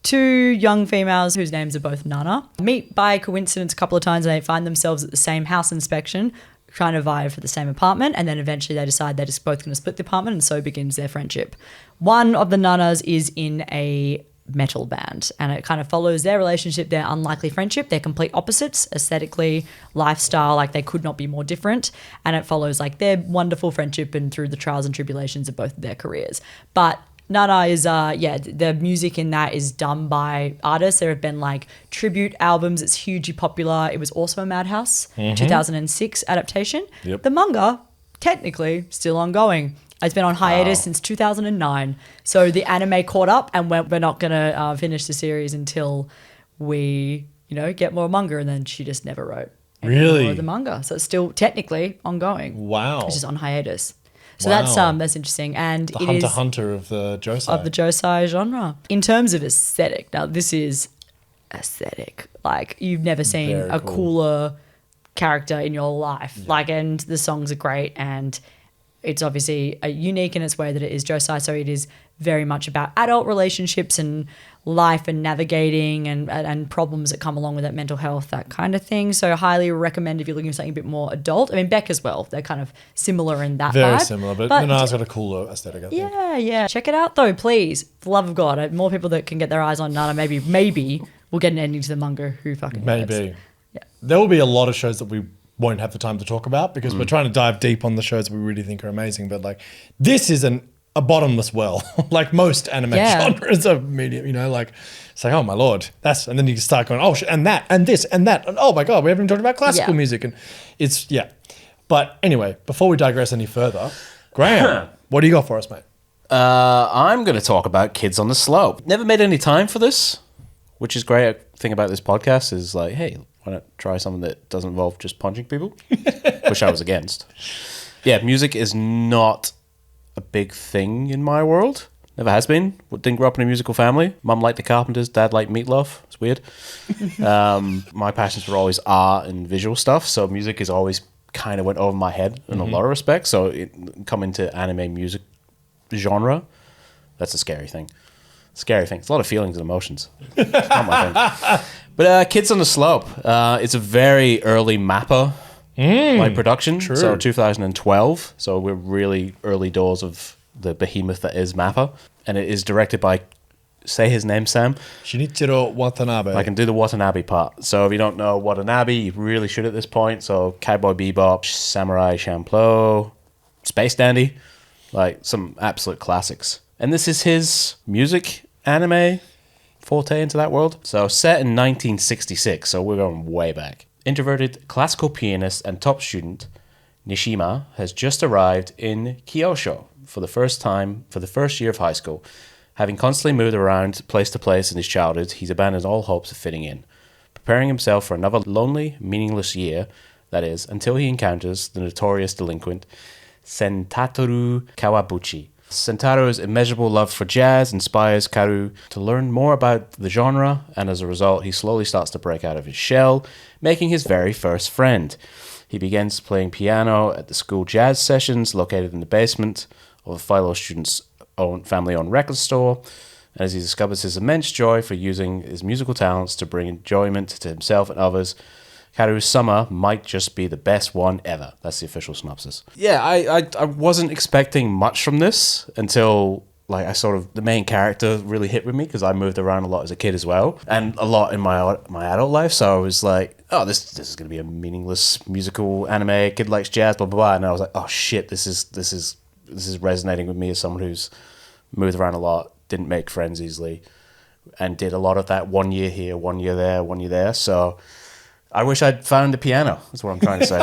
[SPEAKER 1] 2 young females whose names are both Nana, meet by coincidence a couple of times, and they find themselves at the same house inspection, trying to vie for the same apartment, and then eventually they decide they're just both going to split the apartment, and so begins their friendship. One of the Nanas is in a metal band, and it kind of follows their relationship, their unlikely friendship. They're complete opposites, aesthetically, lifestyle, like they could not be more different, and it follows like their wonderful friendship and through the trials and tribulations of both of their careers. But Nana is, the music in that is done by artists. There have been like tribute albums. It's hugely popular. It was also a Madhouse 2006 adaptation.
[SPEAKER 2] Yep.
[SPEAKER 1] The manga, technically, still ongoing. It's been on hiatus since 2009. So the anime caught up, and we're not going to finish the series until we, get more manga. And then she just never wrote any more of the manga. So it's still technically ongoing.
[SPEAKER 2] Wow.
[SPEAKER 1] It's just on hiatus. So that's interesting. And
[SPEAKER 2] the Hunter Hunter of the Josei.
[SPEAKER 1] Of the Josei genre. In terms of aesthetic, now this is aesthetic. Like, you've never seen a cooler character in your life. Yeah. Like, and the songs are great, and it's obviously unique in its way that it is Josei. So it is very much about adult relationships and life and navigating and problems that come along with that, mental health, that kind of thing. So highly recommend if you're looking for something a bit more adult. I mean, Beck as well. They're kind of similar in that
[SPEAKER 2] Very
[SPEAKER 1] vibe.
[SPEAKER 2] similar, but Nana's got a cooler aesthetic, I think.
[SPEAKER 1] Yeah. Check it out though, please. For the love of God. More people that can get their eyes on Nana. Maybe we'll get an ending to the manga. Who fucking knows?
[SPEAKER 2] Maybe. Yeah. There will be a lot of shows that we won't have the time to talk about, because we're trying to dive deep on the shows we really think are amazing. But like, this is a bottomless well, like most anime genres of media, like, it's like, oh my Lord, and then you start going, oh shit, and that, and this, and that, and oh my God, we haven't even talked about classical music, and it's, But anyway, before we digress any further, Graham, what do you got for us, mate?
[SPEAKER 3] I'm going to talk about Kids on the Slope. Never made any time for this, which is great. Thing about this podcast is like, hey, why not try something that doesn't involve just punching people? Which I was against. Yeah, music is not a big thing in my world. Never has been. Didn't grow up in a musical family. Mum liked the Carpenters, Dad liked Meatloaf. It's weird. My passions were always art and visual stuff, so music is always kind of went over my head in a lot of respects. So coming to anime music genre, that's a scary thing. Scary thing. It's a lot of feelings and emotions. It's not my thing. But Kids on the Slope, it's a very early Mappa like production.
[SPEAKER 2] True.
[SPEAKER 3] So 2012. So we're really early doors of the behemoth that is Mappa. And it is directed by, say his name, Sam.
[SPEAKER 2] Shinichiro Watanabe.
[SPEAKER 3] I can do the Watanabe part. So if you don't know Watanabe, you really should at this point. So Cowboy Bebop, Samurai Champloo, Space Dandy, like some absolute classics. And this is his music anime forte into that world. So set in 1966, so we're going way back. Introverted classical pianist and top student Nishima has just arrived in Kyosho for the first time, for the first year of high school. Having constantly moved around place to place in his childhood, he's abandoned all hopes of fitting in, preparing himself for another lonely, meaningless year, that is, until he encounters the notorious delinquent Sentatoru Kawabuchi. Sentaro's immeasurable love for jazz inspires Karu to learn more about the genre, and as a result, he slowly starts to break out of his shell, making his very first friend. He begins playing piano at the school jazz sessions located in the basement of a fellow student's family-owned record store, and as he discovers his immense joy for using his musical talents to bring enjoyment to himself and others, Karu's summer might just be the best one ever. That's the official synopsis. Yeah, I wasn't expecting much from this until like the main character really hit with me, because I moved around a lot as a kid as well, and a lot in my adult life. So I was like, oh, this is going to be a meaningless musical anime. Kid likes jazz, blah blah blah. And I was like, oh shit, this is resonating with me as someone who's moved around a lot, didn't make friends easily, and did a lot of that 1 year here, 1 year there, 1 year there. So I wish I'd found the piano. That's what I'm trying to say.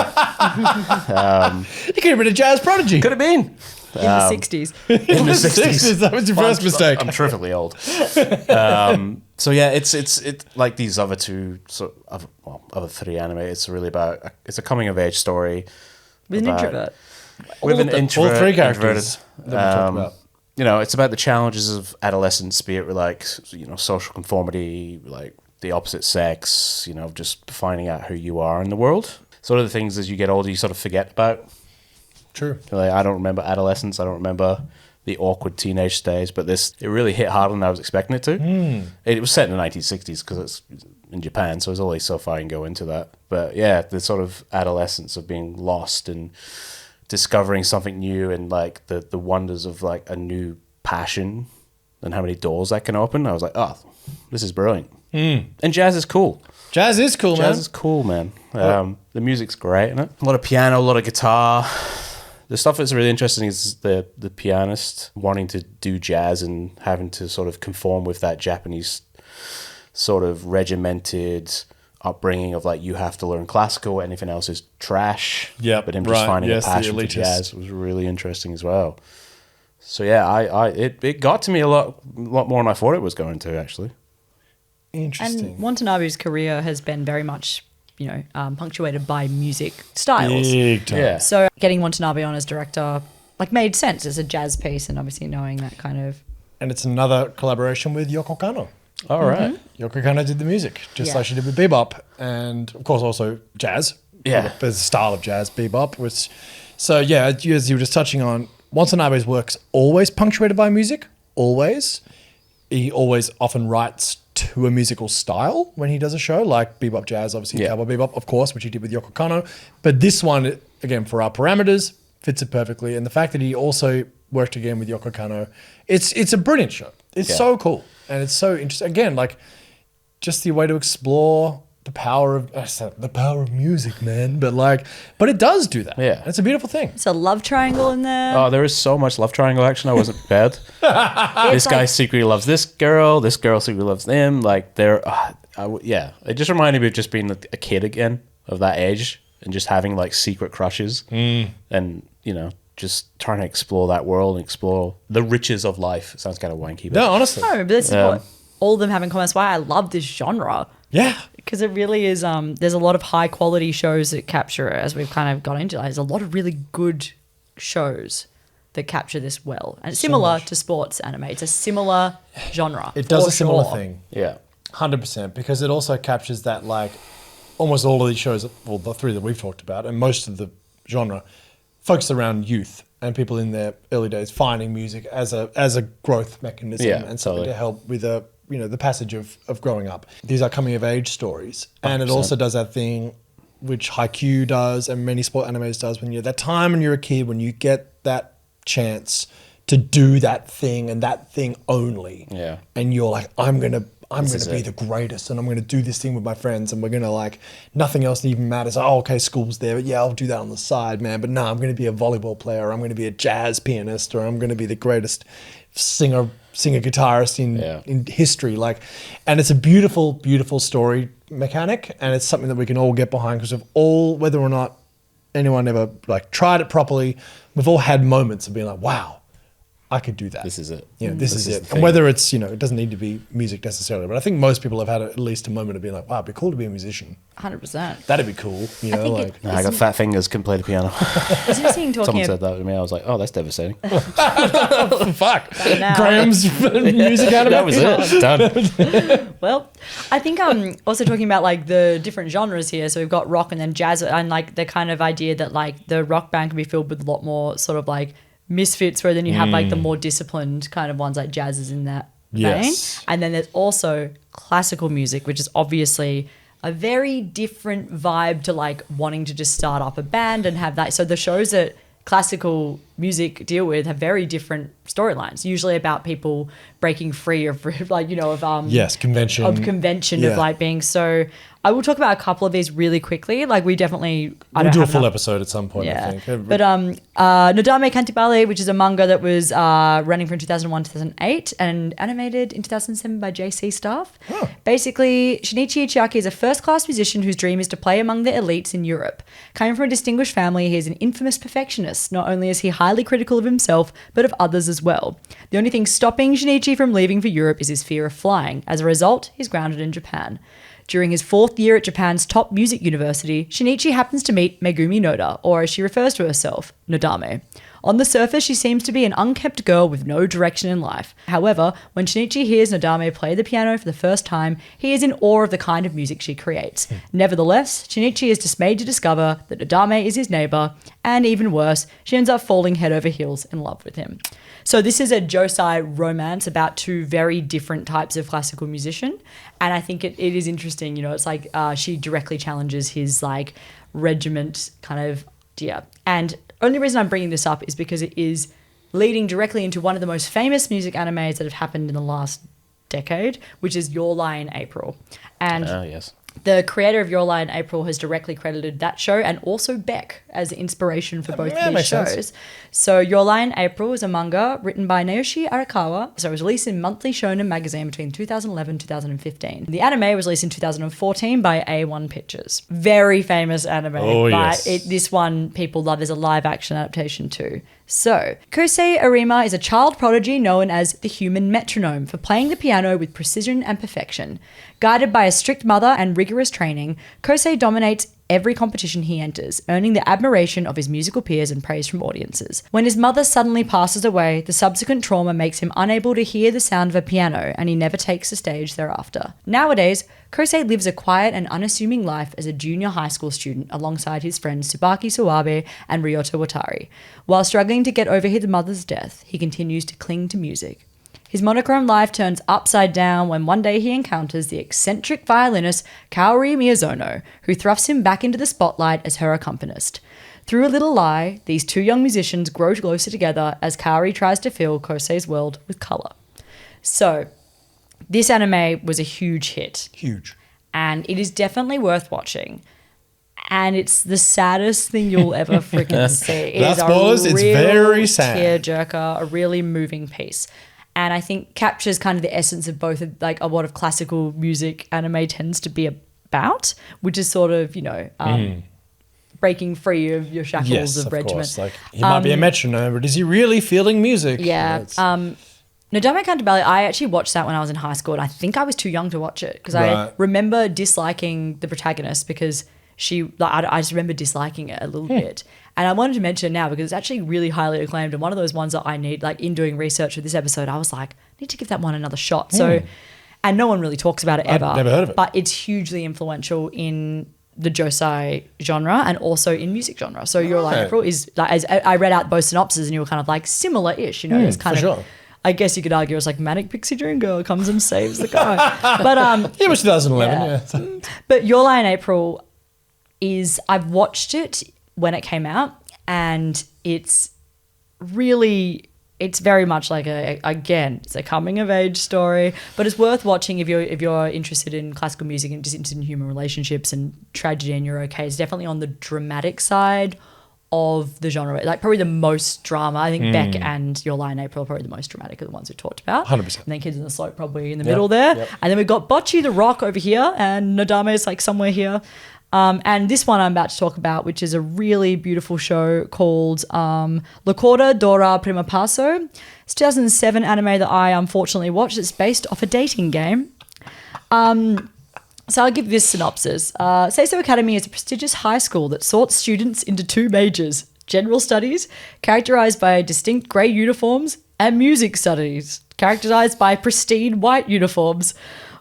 [SPEAKER 2] You could have been a jazz prodigy.
[SPEAKER 3] Could have been.
[SPEAKER 1] In the 60s.
[SPEAKER 3] In the 60s.
[SPEAKER 2] That was your first mistake.
[SPEAKER 3] I'm terrifically old. So yeah, it's like these other two, other three anime. It's really about, it's a coming of age story.
[SPEAKER 1] With an introvert.
[SPEAKER 3] With an introvert.
[SPEAKER 2] All three characters that we talked about.
[SPEAKER 3] You know, it's about the challenges of adolescence, be it with like, you know, social conformity, like the opposite sex, you know, just finding out who you are in the world. Sort of the things as you get older, you sort of forget about.
[SPEAKER 2] True.
[SPEAKER 3] Like, I don't remember adolescence. I don't remember the awkward teenage stage, but it really hit harder than I was expecting it to. It was set in the 1960s because it's in Japan, so there's only so far you can go into that. But yeah, the sort of adolescence of being lost and discovering something new, and like the wonders of like a new passion and how many doors that can open. I was like, oh, this is brilliant. And jazz is cool.
[SPEAKER 2] Jazz is cool, man.
[SPEAKER 3] Jazz is cool, man. The music's great, isn't it? A lot of piano, a lot of guitar. The stuff that's really interesting is the pianist wanting to do jazz and having to sort of conform with that Japanese sort of regimented upbringing of like, you have to learn classical, anything else is trash.
[SPEAKER 2] Yeah,
[SPEAKER 3] but him just finding a passion for jazz was really interesting as well. So yeah, it got to me a lot more than I thought it was going to, actually.
[SPEAKER 2] Interesting.
[SPEAKER 1] And Watanabe's career has been very much, you know, punctuated by music styles.
[SPEAKER 2] Big time.
[SPEAKER 3] Yeah.
[SPEAKER 1] So getting Watanabe on as director like made sense as a jazz piece, and obviously knowing that kind of.
[SPEAKER 2] And it's another collaboration with Yoko Kanno.
[SPEAKER 3] All right.
[SPEAKER 2] Yoko Kanno did the music, just
[SPEAKER 1] Yeah.
[SPEAKER 2] like she did with bebop, and of course also jazz.
[SPEAKER 3] Yeah.
[SPEAKER 2] There's a style of jazz, bebop. So yeah, as you were just touching on, Watanabe's work's always punctuated by music. Always. He always often writes to a musical style when he does a show, like bebop jazz, obviously Cowboy Bebop, of course, which he did with Yoko Kanno. But this one, again, for our parameters, fits it perfectly. And the fact that he also worked again with Yoko Kanno, it's a brilliant show. It's so cool. And it's so interesting. Again, like just the way to explore the power of music, man. But it does do that.
[SPEAKER 3] Yeah.
[SPEAKER 2] It's a beautiful thing.
[SPEAKER 1] It's a love triangle in there.
[SPEAKER 3] Oh, there is so much love triangle action. I wasn't prepared. This guy secretly loves this girl secretly loves them. Like it just reminded me of just being a kid again of that age and just having like secret crushes and, you know, just trying to explore that world and explore the riches of life. It sounds kind of wanky, but
[SPEAKER 2] No, honestly.
[SPEAKER 1] No, but this is what all of them have in common. That's why I love this genre.
[SPEAKER 2] Yeah.
[SPEAKER 1] Because it really is, there's a lot of high quality shows that capture it, as we've kind of got into. There's a lot of really good shows that capture this well. And it's similar to sports anime. It's a similar genre.
[SPEAKER 2] It does
[SPEAKER 1] for
[SPEAKER 2] a similar
[SPEAKER 1] sure.
[SPEAKER 2] thing.
[SPEAKER 3] Yeah.
[SPEAKER 2] 100%, because it also captures that, like, almost all of these shows, well, the three that we've talked about, and most of the genre, focus around youth and people in their early days finding music as a growth mechanism and something to help with the passage of growing up. These are coming of age stories, and 100%. It also does that thing which Haikyuu does and many sport animes does, when you're that time when you're a kid, when you get that chance to do that thing and that thing only, and you're like, I'm gonna be the greatest, and I'm going to do this thing with my friends, and we're going to, like, nothing else even matters. Oh, okay, school's there, but yeah, I'll do that on the side, man. But no, I'm going to be a volleyball player, or I'm going to be a jazz pianist, or I'm going to be the greatest singer guitarist in history. Like, and it's a beautiful, beautiful story mechanic, and it's something that we can all get behind, because of all, whether or not anyone ever, like, tried it properly, we've all had moments of being like, wow, I could do that.
[SPEAKER 3] This is it.
[SPEAKER 2] This is it. And whether it's, it doesn't need to be music necessarily, but I think most people have had at least a moment of being like, wow, it'd be cool to be a musician.
[SPEAKER 1] 100%.
[SPEAKER 2] That'd be cool.
[SPEAKER 3] I got fat fingers, can play the piano.
[SPEAKER 1] It's interesting talking.
[SPEAKER 3] Someone said that to me. I was like, oh, that's devastating.
[SPEAKER 2] Fuck. Graham's music anime.
[SPEAKER 3] That was it. Done.
[SPEAKER 1] Well, I think also talking about, like, the different genres here. So we've got rock and then jazz, and, like, the kind of idea that, like, the rock band can be filled with a lot more sort of, like, misfits, where then you have, like, the more disciplined kind of ones, like jazz is in that vein. And then there's also classical music, which is obviously a very different vibe to, like, wanting to just start up a band and have that. So the shows that classical music deal with have very different storylines, usually about people breaking free of, like, convention of, like, being so. I will talk about a couple of these really quickly. Like, we'll do
[SPEAKER 2] a full episode at some point, I think.
[SPEAKER 1] But Nodame Cantibale, which is a manga that was running from 2001 to 2008 and animated in 2007 by JC Staff. Oh. Basically, Shinichi Ichiaki is a first-class musician whose dream is to play among the elites in Europe. Coming from a distinguished family, he is an infamous perfectionist. Not only is he highly critical of himself, but of others as well. The only thing stopping Shinichi from leaving for Europe is his fear of flying. As a result, he's grounded in Japan. During his 4th year at Japan's top music university, Shinichi happens to meet Megumi Noda, or as she refers to herself, Nodame. On the surface, she seems to be an unkempt girl with no direction in life. However, when Shinichi hears Nodame play the piano for the first time, he is in awe of the kind of music she creates. Nevertheless, Shinichi is dismayed to discover that Nodame is his neighbor, and even worse, she ends up falling head over heels in love with him. So this is a josei romance about two very different types of classical musician. And I think it is interesting, it's like she directly challenges his, like, regiment kind of idea. And only reason I'm bringing this up is because it is leading directly into one of the most famous music animes that have happened in the last decade, which is Your Lie in April. And
[SPEAKER 3] yes.
[SPEAKER 1] The creator of Your Lie in April has directly credited that show and also Beck as the inspiration for both of these shows. Sense. So Your Lie in April is a manga written by Naoshi Arakawa. So it was released in Monthly Shonen magazine between 2011 and 2015. The anime was released in 2014 by A1 Pictures. Very famous anime.
[SPEAKER 2] Oh, yes.
[SPEAKER 1] This one people love. There's a live action adaptation too. So, Kosei Arima is a child prodigy known as the human metronome for playing the piano with precision and perfection. Guided by a strict mother and rigorous training, Kosei dominates every competition he enters, earning the admiration of his musical peers and praise from audiences. When his mother suddenly passes away, the subsequent trauma makes him unable to hear the sound of a piano, and he never takes the stage thereafter. Nowadays, Kosei lives a quiet and unassuming life as a junior high school student alongside his friends Tsubaki Suwabe and Ryota Watari. While struggling to get over his mother's death, he continues to cling to music. His monochrome life turns upside down when one day he encounters the eccentric violinist Kaori Miyazono, who thrusts him back into the spotlight as her accompanist. Through a little lie, these two young musicians grow closer together as Kaori tries to fill Kosei's world with colour. So, this anime was a huge hit.
[SPEAKER 2] Huge.
[SPEAKER 1] And it is definitely worth watching. And it's the saddest thing you'll ever freaking see. It is
[SPEAKER 2] it's very sad.
[SPEAKER 1] Tearjerker, a really moving piece. And I think captures kind of the essence of both of, like, a lot of classical music anime tends to be about, which is sort of, breaking free of your shackles of regiment.
[SPEAKER 2] Course. Like, he might be a metronome, but is he really feeling music?
[SPEAKER 1] Yeah. Nodame Cantibale, I actually watched that when I was in high school, and I think I was too young to watch it because I
[SPEAKER 2] Right.
[SPEAKER 1] remember disliking the protagonist because I just remember disliking it a little bit. And I wanted to mention it now because it's actually really highly acclaimed, and one of those ones that I need, like in doing research for this episode, I was like, I need to give that one another shot. So, and no one really talks about it ever.
[SPEAKER 2] I've never heard of it.
[SPEAKER 1] But it's hugely influential in the josei genre and also in music genre. So Your Lie in
[SPEAKER 2] Right.
[SPEAKER 1] April is, like, as I read out both synopses and you were kind of like similar-ish, you know, it's kind
[SPEAKER 2] for
[SPEAKER 1] of,
[SPEAKER 2] sure.
[SPEAKER 1] I guess you could argue it's like Manic Pixie Dream Girl comes and saves the guy. But
[SPEAKER 2] It was 2011,
[SPEAKER 1] Yeah.
[SPEAKER 2] yeah.
[SPEAKER 1] but Your Lie in April is, I've watched it when it came out, and it's very much like it's a coming of age story, but it's worth watching if you're interested in classical music and just interested in human relationships and tragedy, and you're okay. It's definitely on the dramatic side of the genre, like probably the most drama. I think Beck and Your Lie in April are probably the most dramatic of the ones we've talked about.
[SPEAKER 2] 100%.
[SPEAKER 1] And then Kids in the Slope probably in the middle there.
[SPEAKER 2] Yep.
[SPEAKER 1] And then we've got Bocchi The Rock over here, and Nodame is like somewhere here. And this one I'm about to talk about, which is a really beautiful show called La Corda D'oro Prima Passo. It's a 2007 anime that I unfortunately watched. It's based off a dating game. So I'll give this synopsis. Seiso Academy is a prestigious high school that sorts students into two majors: general studies, characterized by distinct grey uniforms, and music studies, characterized by pristine white uniforms.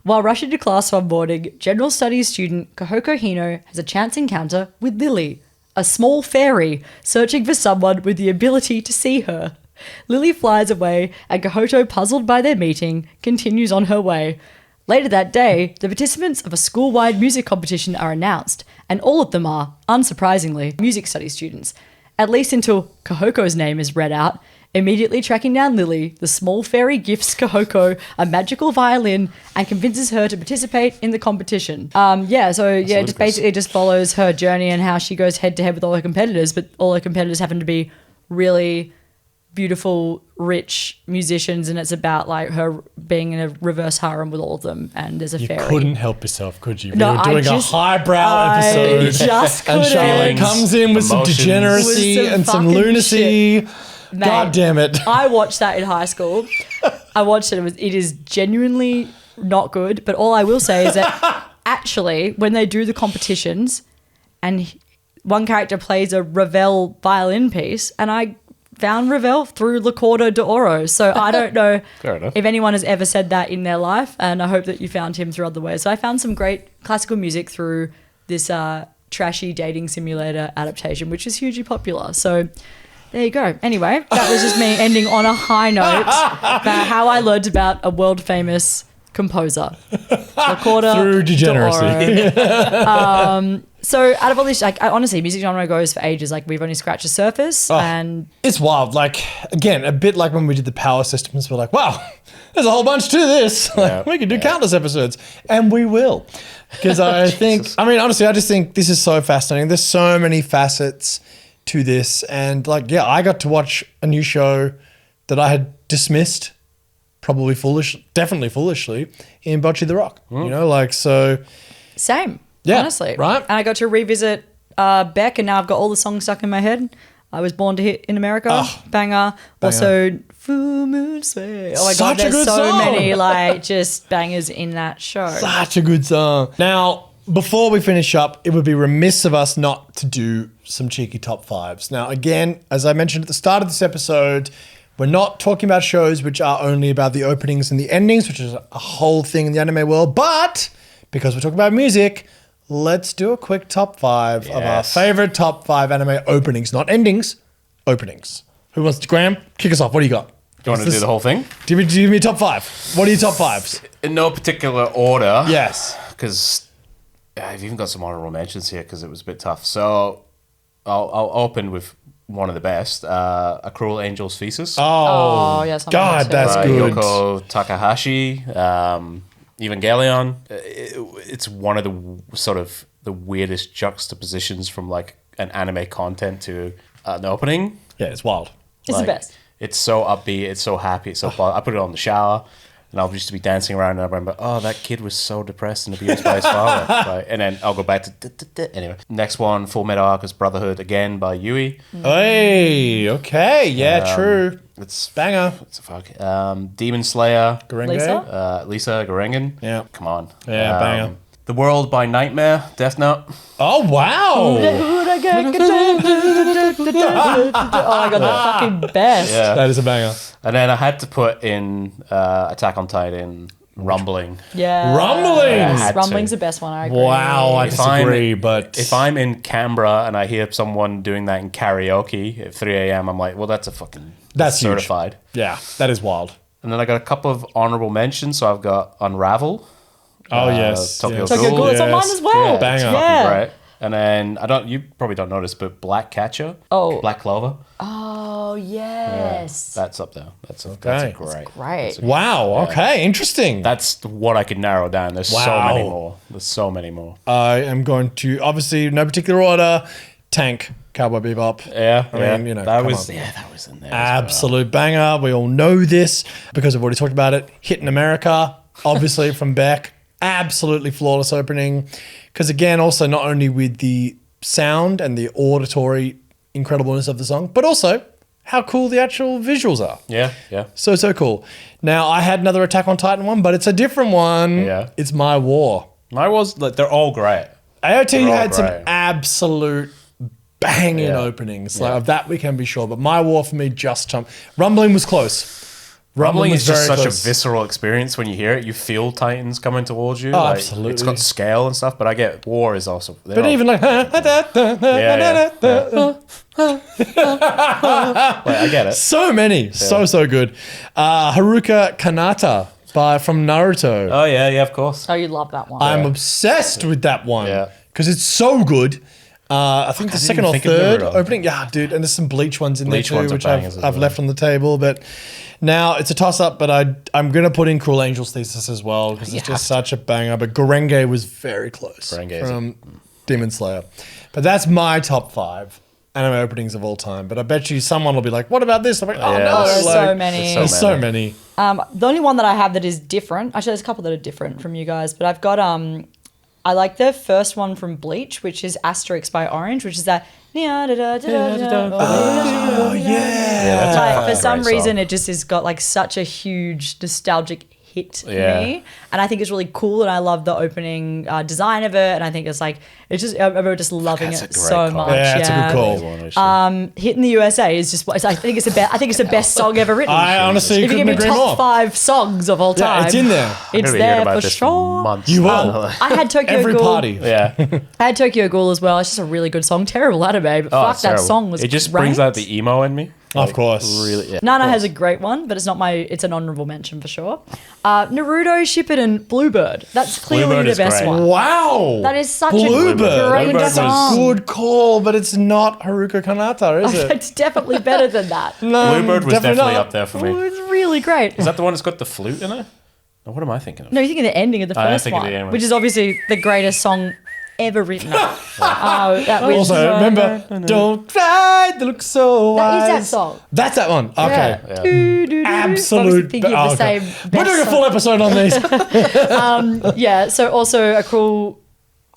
[SPEAKER 1] While rushing to class one morning, general studies student Kohoko Hino has a chance encounter with Lily, a small fairy searching for someone with the ability to see her. Lily flies away, and Kohoko, puzzled by their meeting, continues on her way. Later that day, the participants of a school-wide music competition are announced, and all of them are, unsurprisingly, music studies students. At least until Kohoko's name is read out. Immediately tracking down Lily, the small fairy gifts Kohoko a magical violin and convinces her to participate in the competition. It just basically just follows her journey and how she goes head-to-head with all her competitors, but all her competitors happen to be really beautiful, rich musicians, and it's about like her being in a reverse harem with all of them, and there's a
[SPEAKER 2] You
[SPEAKER 1] fairy.
[SPEAKER 2] couldn't help yourself, could you?
[SPEAKER 1] No,
[SPEAKER 2] we were doing a highbrow episode.
[SPEAKER 1] just
[SPEAKER 2] And
[SPEAKER 1] couldn't.
[SPEAKER 2] Charlotte comes in with some
[SPEAKER 3] Emotions.
[SPEAKER 2] degeneracy
[SPEAKER 1] With some
[SPEAKER 2] and some
[SPEAKER 1] fucking
[SPEAKER 2] lunacy.
[SPEAKER 1] Mate,
[SPEAKER 2] God damn it.
[SPEAKER 1] I watched that in high school. I watched it. It is genuinely not good. But all I will say is that actually, when they do the competitions, and one character plays a Ravel violin piece, and I found Ravel through La Corda D'oro. So I don't know
[SPEAKER 3] Fair enough.
[SPEAKER 1] if anyone has ever said that in their life, and I hope that you found him through other ways. So I found some great classical music through this trashy dating simulator adaptation, which is hugely popular. So there you go. Anyway, that was just me ending on a high note about how I learned about a world famous composer, La Corda
[SPEAKER 2] Through degeneracy.
[SPEAKER 1] D'oro. So out of all this, like, honestly, music genre goes for ages. Like, we've only scratched the surface, and
[SPEAKER 2] It's wild. Like, again, a bit like when we did the power systems, we're like, wow, there's a whole bunch to this. Like, we can do countless episodes. And we will. Because I think, I mean, honestly, I just think this is so fascinating. There's so many facets to this. And like, yeah, I got to watch a new show that I had dismissed, definitely foolishly, in Bocchi The Rock. You know, like, so.
[SPEAKER 1] same.
[SPEAKER 2] Yeah,
[SPEAKER 1] honestly,
[SPEAKER 2] right?
[SPEAKER 1] And I got to revisit Beck, and now I've got all the songs stuck in my head. I Was Born to Hit in America, banger. Also, Full Moon Sway. Oh my
[SPEAKER 2] Such
[SPEAKER 1] god,
[SPEAKER 2] a
[SPEAKER 1] there's
[SPEAKER 2] good
[SPEAKER 1] so
[SPEAKER 2] song.
[SPEAKER 1] many like just bangers in that show.
[SPEAKER 2] Such a good song. Now, before we finish up, it would be remiss of us not to do some cheeky top fives. Now, again, as I mentioned at the start of this episode, we're not talking about shows which are only about the openings and the endings, which is a whole thing in the anime world. But because we're talking about music, let's do a quick top five of our favorite top five anime openings, not endings, openings. Who wants to, Graham? Kick us off. What do you got?
[SPEAKER 3] Do you want to do the whole thing?
[SPEAKER 2] Give me top five. What are your top fives?
[SPEAKER 3] In no particular order.
[SPEAKER 2] Yes.
[SPEAKER 3] Because I've even got some honorable mentions here because it was a bit tough. So I'll open with one of the best, A Cruel Angel's Thesis.
[SPEAKER 1] Oh yes,
[SPEAKER 2] God, that's
[SPEAKER 3] by
[SPEAKER 2] good.
[SPEAKER 3] Yoko Takahashi, Evangelion. It's one of the sort of the weirdest juxtapositions from like an anime content to an opening.
[SPEAKER 2] Yeah, it's wild.
[SPEAKER 1] It's the best.
[SPEAKER 3] It's so upbeat. It's so happy. It's so fun. I put it on the shower. And I'll just be dancing around and I remember, oh, that kid was so depressed and abused by his father. Like, and then I'll go back to... Anyway, next one, Full Metal Alchemist Brotherhood, again by Yui.
[SPEAKER 2] Hey, okay. Yeah, true.
[SPEAKER 3] It's
[SPEAKER 2] Banger.
[SPEAKER 3] What's the fuck? Demon Slayer.
[SPEAKER 2] Garenge?
[SPEAKER 3] Lisa Garangan.
[SPEAKER 2] Yeah.
[SPEAKER 3] Come on.
[SPEAKER 2] Yeah, banger.
[SPEAKER 3] The World by Nightmare, Death Note.
[SPEAKER 2] Oh, wow.
[SPEAKER 1] Oh my god, the fucking best.
[SPEAKER 3] Yeah.
[SPEAKER 2] That is a banger.
[SPEAKER 3] And then I had to put in Attack on Titan, Rumbling.
[SPEAKER 1] Yeah.
[SPEAKER 2] Rumbling.
[SPEAKER 3] Yeah, I had
[SPEAKER 1] Rumbling's
[SPEAKER 3] to.
[SPEAKER 1] the best one, I agree.
[SPEAKER 2] Wow, I
[SPEAKER 3] If I'm-
[SPEAKER 2] disagree, but...
[SPEAKER 3] If I'm in Canberra and I hear someone doing that in karaoke at 3 a.m., I'm like, well, that's a fucking...
[SPEAKER 2] That's huge.
[SPEAKER 3] certified.
[SPEAKER 2] Yeah, that is wild.
[SPEAKER 3] And then I got a couple of honorable mentions. So I've got Unravel.
[SPEAKER 2] Oh, yes.
[SPEAKER 3] Tokyo
[SPEAKER 2] yes.
[SPEAKER 1] Tokyo Ghoul, it's on mine
[SPEAKER 2] Yes.
[SPEAKER 1] as well.
[SPEAKER 3] Yeah,
[SPEAKER 2] Banger.
[SPEAKER 3] it's fucking
[SPEAKER 1] Yeah.
[SPEAKER 3] great. And then you probably don't notice, but Black Catcher.
[SPEAKER 1] Oh.
[SPEAKER 3] Black Clover.
[SPEAKER 1] Oh, yes.
[SPEAKER 3] That's up there. That's a
[SPEAKER 2] Okay.
[SPEAKER 3] great.
[SPEAKER 1] Great.
[SPEAKER 2] Wow, okay, interesting.
[SPEAKER 3] That's what I could narrow down. There's so
[SPEAKER 2] Wow.
[SPEAKER 3] many more. There's so many more.
[SPEAKER 2] I am going to, obviously, no particular order, Tank, Cowboy Bebop.
[SPEAKER 3] Yeah,
[SPEAKER 2] I mean, you know,
[SPEAKER 3] that
[SPEAKER 2] come
[SPEAKER 3] was
[SPEAKER 2] on.
[SPEAKER 3] that was in there. as
[SPEAKER 2] Absolute banger. We all know this because we've already talked about it. Hit in America, obviously from Beck. Absolutely flawless opening. Because again, also not only with the sound and the auditory incredibleness of the song, but also how cool the actual visuals are.
[SPEAKER 3] well. Yeah.
[SPEAKER 2] So cool. Now, I had another Attack on Titan one, but it's a different one.
[SPEAKER 3] Yeah.
[SPEAKER 2] It's My War.
[SPEAKER 3] Mine was like they're all great.
[SPEAKER 2] AOT
[SPEAKER 3] They're all
[SPEAKER 2] had some
[SPEAKER 3] great.
[SPEAKER 2] absolute banging
[SPEAKER 3] Yeah.
[SPEAKER 2] openings.
[SPEAKER 3] Yeah.
[SPEAKER 2] Like of that we can be sure. But My War for me just jumped. Rumbling was close.
[SPEAKER 3] Rumbling is
[SPEAKER 2] was
[SPEAKER 3] just
[SPEAKER 2] very
[SPEAKER 3] such
[SPEAKER 2] close.
[SPEAKER 3] a visceral experience when you hear it. You feel Titans coming towards you.
[SPEAKER 2] Oh,
[SPEAKER 3] like,
[SPEAKER 2] absolutely.
[SPEAKER 3] It's got scale and stuff, but I get War is also.
[SPEAKER 2] But even like
[SPEAKER 3] I get it.
[SPEAKER 2] so many, so good. Haruka Kanata from Naruto.
[SPEAKER 3] Oh yeah, of course.
[SPEAKER 1] Oh, you love that one.
[SPEAKER 2] I'm obsessed with that one
[SPEAKER 3] Yeah.
[SPEAKER 2] because it's so good. I think the
[SPEAKER 3] didn't
[SPEAKER 2] second
[SPEAKER 3] even
[SPEAKER 2] or
[SPEAKER 3] think of
[SPEAKER 2] third
[SPEAKER 3] Naruto.
[SPEAKER 2] opening, yeah, dude, and there's some Bleach ones in
[SPEAKER 3] Bleach
[SPEAKER 2] there
[SPEAKER 3] ones
[SPEAKER 2] too,
[SPEAKER 3] are
[SPEAKER 2] which
[SPEAKER 3] bangers
[SPEAKER 2] I've
[SPEAKER 3] as well.
[SPEAKER 2] left on the table. But now it's a toss up, but I'm gonna put in Cruel Angel's Thesis as well because it's just such a banger. But Gorenge was very close
[SPEAKER 3] Gorenge is
[SPEAKER 2] from Demon Slayer. But that's my top 5 anime openings of all time. But I bet you someone will be like, "What about this?" I'm like, "Oh
[SPEAKER 3] Yeah,
[SPEAKER 2] no,
[SPEAKER 1] there's
[SPEAKER 2] like,
[SPEAKER 1] so many.
[SPEAKER 2] There's so many.
[SPEAKER 1] The only one that I have that is different, actually, there's a couple that are different from you guys, but I've got, I like the first one from Bleach, which is Asterix by Orange, which is that.
[SPEAKER 2] Oh yeah.
[SPEAKER 3] that's
[SPEAKER 1] Like,
[SPEAKER 3] a
[SPEAKER 1] for some
[SPEAKER 3] great
[SPEAKER 1] reason,
[SPEAKER 3] song.
[SPEAKER 1] it just has got like such a huge nostalgic hit for
[SPEAKER 3] Yeah.
[SPEAKER 1] me, and I think it's really cool, and I love the opening design of it, and I think it's like it's just I remember just loving
[SPEAKER 3] That's a
[SPEAKER 1] it
[SPEAKER 3] great
[SPEAKER 1] so
[SPEAKER 3] call.
[SPEAKER 1] much.
[SPEAKER 2] Yeah, it's a good call.
[SPEAKER 1] Hit in the USA is just I think it's I think it's the best song ever written.
[SPEAKER 2] I honestly
[SPEAKER 1] if you
[SPEAKER 2] couldn't
[SPEAKER 1] give me
[SPEAKER 2] agree
[SPEAKER 1] top
[SPEAKER 2] more.
[SPEAKER 1] 5 songs of all time,
[SPEAKER 2] Yeah, it's in there.
[SPEAKER 1] It's
[SPEAKER 3] I've heard
[SPEAKER 1] there
[SPEAKER 3] about
[SPEAKER 1] for
[SPEAKER 3] this
[SPEAKER 1] sure.
[SPEAKER 3] months.
[SPEAKER 2] You will.
[SPEAKER 1] I had Tokyo
[SPEAKER 2] Every
[SPEAKER 1] Ghoul.
[SPEAKER 2] party.
[SPEAKER 3] Yeah.
[SPEAKER 1] I had Tokyo Ghoul as well. It's just a really good song. Terrible anime, but
[SPEAKER 3] Oh,
[SPEAKER 1] fuck,
[SPEAKER 3] it's
[SPEAKER 1] that
[SPEAKER 3] terrible.
[SPEAKER 1] song was
[SPEAKER 3] It just
[SPEAKER 1] great.
[SPEAKER 3] brings out the emo in me.
[SPEAKER 2] Of course.
[SPEAKER 3] Really. Yeah.
[SPEAKER 1] Nana has a great one, but it's not my. It's an honorable mention for sure. Naruto, Shippuden, Bluebird. That's clearly
[SPEAKER 3] Bluebird
[SPEAKER 1] the
[SPEAKER 3] is
[SPEAKER 1] best
[SPEAKER 3] great.
[SPEAKER 1] one.
[SPEAKER 2] Wow.
[SPEAKER 1] That is such
[SPEAKER 2] Bluebird.
[SPEAKER 1] a great
[SPEAKER 3] Bluebird was
[SPEAKER 1] song.
[SPEAKER 2] Good call, but it's not Haruka Kanata, is it?
[SPEAKER 1] It's definitely better than that.
[SPEAKER 3] Bluebird was definitely
[SPEAKER 2] not.
[SPEAKER 3] up there for
[SPEAKER 1] Oh,
[SPEAKER 3] me.
[SPEAKER 1] it's really great.
[SPEAKER 3] Is that the one that's got the flute in it? Or what am I thinking of?
[SPEAKER 1] No, you're thinking the ending of the
[SPEAKER 3] I am
[SPEAKER 1] first
[SPEAKER 3] thinking of
[SPEAKER 1] one,
[SPEAKER 3] the ending.
[SPEAKER 1] which is obviously the greatest song ever written. That was-
[SPEAKER 2] Also, remember, don't cry, they look so
[SPEAKER 1] That
[SPEAKER 2] wise.
[SPEAKER 1] is that song.
[SPEAKER 2] That's that one. Okay.
[SPEAKER 1] Yeah. Doo-doo-doo.
[SPEAKER 2] Absolute.
[SPEAKER 1] Obviously thinking of the
[SPEAKER 2] okay.
[SPEAKER 1] same
[SPEAKER 2] We're
[SPEAKER 1] best
[SPEAKER 2] doing a
[SPEAKER 1] song.
[SPEAKER 2] full episode on these.
[SPEAKER 1] Yeah, so also a Cruel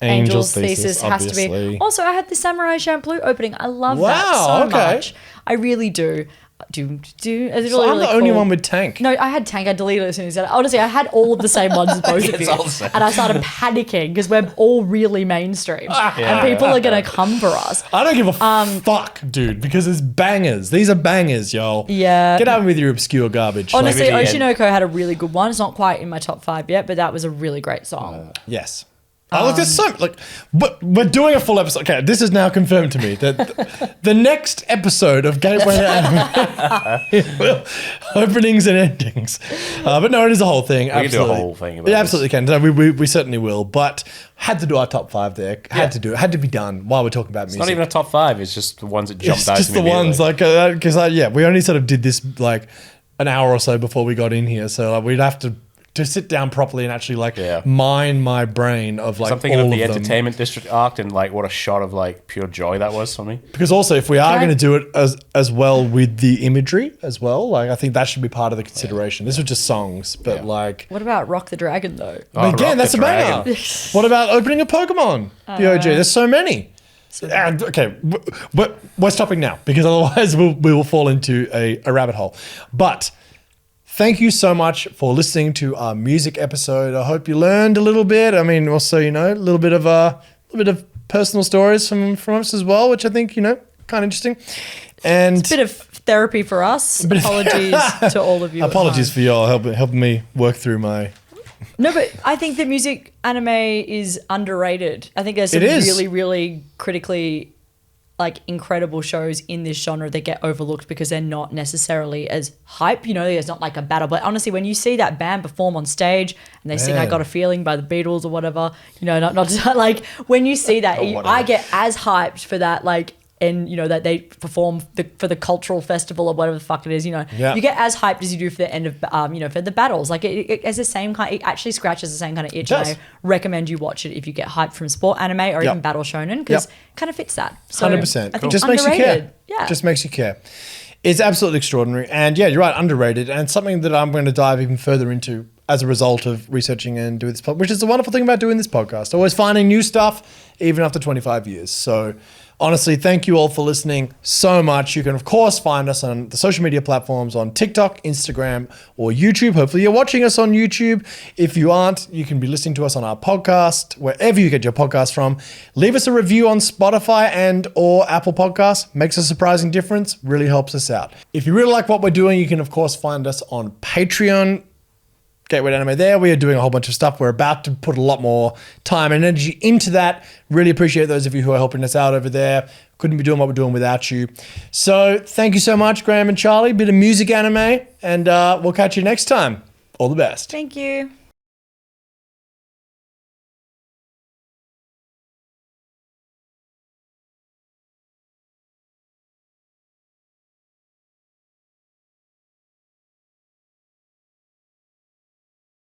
[SPEAKER 1] Angel's Thesis has to
[SPEAKER 2] obviously.
[SPEAKER 1] be. Also, I had the Samurai Champloo opening. I love that
[SPEAKER 2] Wow,
[SPEAKER 1] so
[SPEAKER 2] okay.
[SPEAKER 1] much. I really do. It's really,
[SPEAKER 2] So I'm
[SPEAKER 1] really
[SPEAKER 2] the only
[SPEAKER 1] cool.
[SPEAKER 2] one with Tank.
[SPEAKER 1] No, I had Tank. I deleted it as soon as I said it. Honestly, I had all of the same ones as both of
[SPEAKER 3] It's
[SPEAKER 1] you.
[SPEAKER 3] all the same.
[SPEAKER 1] And I started panicking because we're all really mainstream. And people are going to come for us.
[SPEAKER 2] I don't give a fuck, dude, because it's bangers. These are bangers, yo.
[SPEAKER 1] Yeah.
[SPEAKER 2] Get out with your obscure garbage.
[SPEAKER 1] Honestly,
[SPEAKER 3] Maybe the
[SPEAKER 1] Oshinoko had a really good one. It's not quite in my top 5 yet, but that was a really great song.
[SPEAKER 2] Yes. Oh, look, there's so like, but we're doing a full episode. Okay, this is now confirmed to me that the next episode of Gateway to Anime will openings and endings. But no, it is a whole thing.
[SPEAKER 3] We can do a
[SPEAKER 2] absolutely.
[SPEAKER 3] whole thing about
[SPEAKER 2] It
[SPEAKER 3] this.
[SPEAKER 2] absolutely can. No, we certainly will. But had to do our top 5 there. Had to do it. Had to be done while we're talking about music.
[SPEAKER 3] It's not even a top 5. It's just the ones that jumped
[SPEAKER 2] It's
[SPEAKER 3] out
[SPEAKER 2] just
[SPEAKER 3] to me
[SPEAKER 2] the ones
[SPEAKER 3] immediately.
[SPEAKER 2] like because we only sort of did this like an hour or so before we got in here, so like, we'd have to to sit down properly and actually like
[SPEAKER 3] Yeah.
[SPEAKER 2] mine my brain of like
[SPEAKER 3] I'm thinking
[SPEAKER 2] all
[SPEAKER 3] of the
[SPEAKER 2] of them.
[SPEAKER 3] entertainment district arc and like what a shot of like pure joy that was for me.
[SPEAKER 2] Because also, if we are
[SPEAKER 1] Can I-
[SPEAKER 2] going to do it as well with the imagery as well, like I think that should be part of the consideration. This was just songs, but like
[SPEAKER 1] What about Rock the Dragon though?
[SPEAKER 3] Oh,
[SPEAKER 2] again,
[SPEAKER 3] Rock
[SPEAKER 2] that's
[SPEAKER 3] the
[SPEAKER 2] a banger.
[SPEAKER 3] Dragon.
[SPEAKER 2] What about opening a Pokemon? The OG. There's so many. And, okay, but we're stopping now because otherwise we will fall into a rabbit hole. But thank you so much for listening to our music episode. I hope you learned a little bit. I mean, also, a little bit of personal stories from us as well, which I think, kind of interesting. And
[SPEAKER 1] Bit of therapy for us. Apologies to all of you. at
[SPEAKER 2] apologies
[SPEAKER 1] home.
[SPEAKER 2] for y'all helping me work through my.
[SPEAKER 1] No, but I think that music anime is underrated. I think there's some
[SPEAKER 2] It is.
[SPEAKER 1] really, really critically like incredible shows in this genre that get overlooked because they're not necessarily as hype. There's not like a battle. But honestly, when you see that band perform on stage and they sing "I
[SPEAKER 2] Man.
[SPEAKER 1] Got a Feeling" by the Beatles or whatever, not just like when you see that,
[SPEAKER 3] whatever.
[SPEAKER 1] I get as hyped for that like. And that they perform for the cultural festival or whatever the fuck it is,
[SPEAKER 2] Yeah.
[SPEAKER 1] you get as hyped as you do for the end of for the battles. Like it has the same kind. It actually scratches the same kind of itch.
[SPEAKER 2] does.
[SPEAKER 1] And I recommend you watch it if you get hyped from sport anime or even battle shonen because
[SPEAKER 2] Yep.
[SPEAKER 1] kind of fits that. So
[SPEAKER 2] 100%.
[SPEAKER 1] I think
[SPEAKER 2] Just makes you care.
[SPEAKER 1] underrated. Yeah.
[SPEAKER 2] Just makes you care. It's absolutely extraordinary. And yeah, you're right, underrated. And something that I'm going to dive even further into as a result of researching and doing this podcast, which is the wonderful thing about doing this podcast. Always finding new stuff, even after 25 years. So honestly, thank you all for listening so much. You can, of course, find us on the social media platforms on TikTok, Instagram, or YouTube. Hopefully you're watching us on YouTube. If you aren't, you can be listening to us on our podcast, wherever you get your podcast from. Leave us a review on Spotify and or Apple Podcasts. Makes a surprising difference. Really helps us out. If you really like what we're doing, you can, of course, find us on Patreon. Gateway to Anime there. We are doing a whole bunch of stuff. We're about to put a lot more time and energy into that. Really appreciate those of you who are helping us out over there. Couldn't be doing what we're doing without you. So thank you so much, Graham and Charlie. Bit of music anime, and we'll catch you next time. All the best.
[SPEAKER 1] Thank you.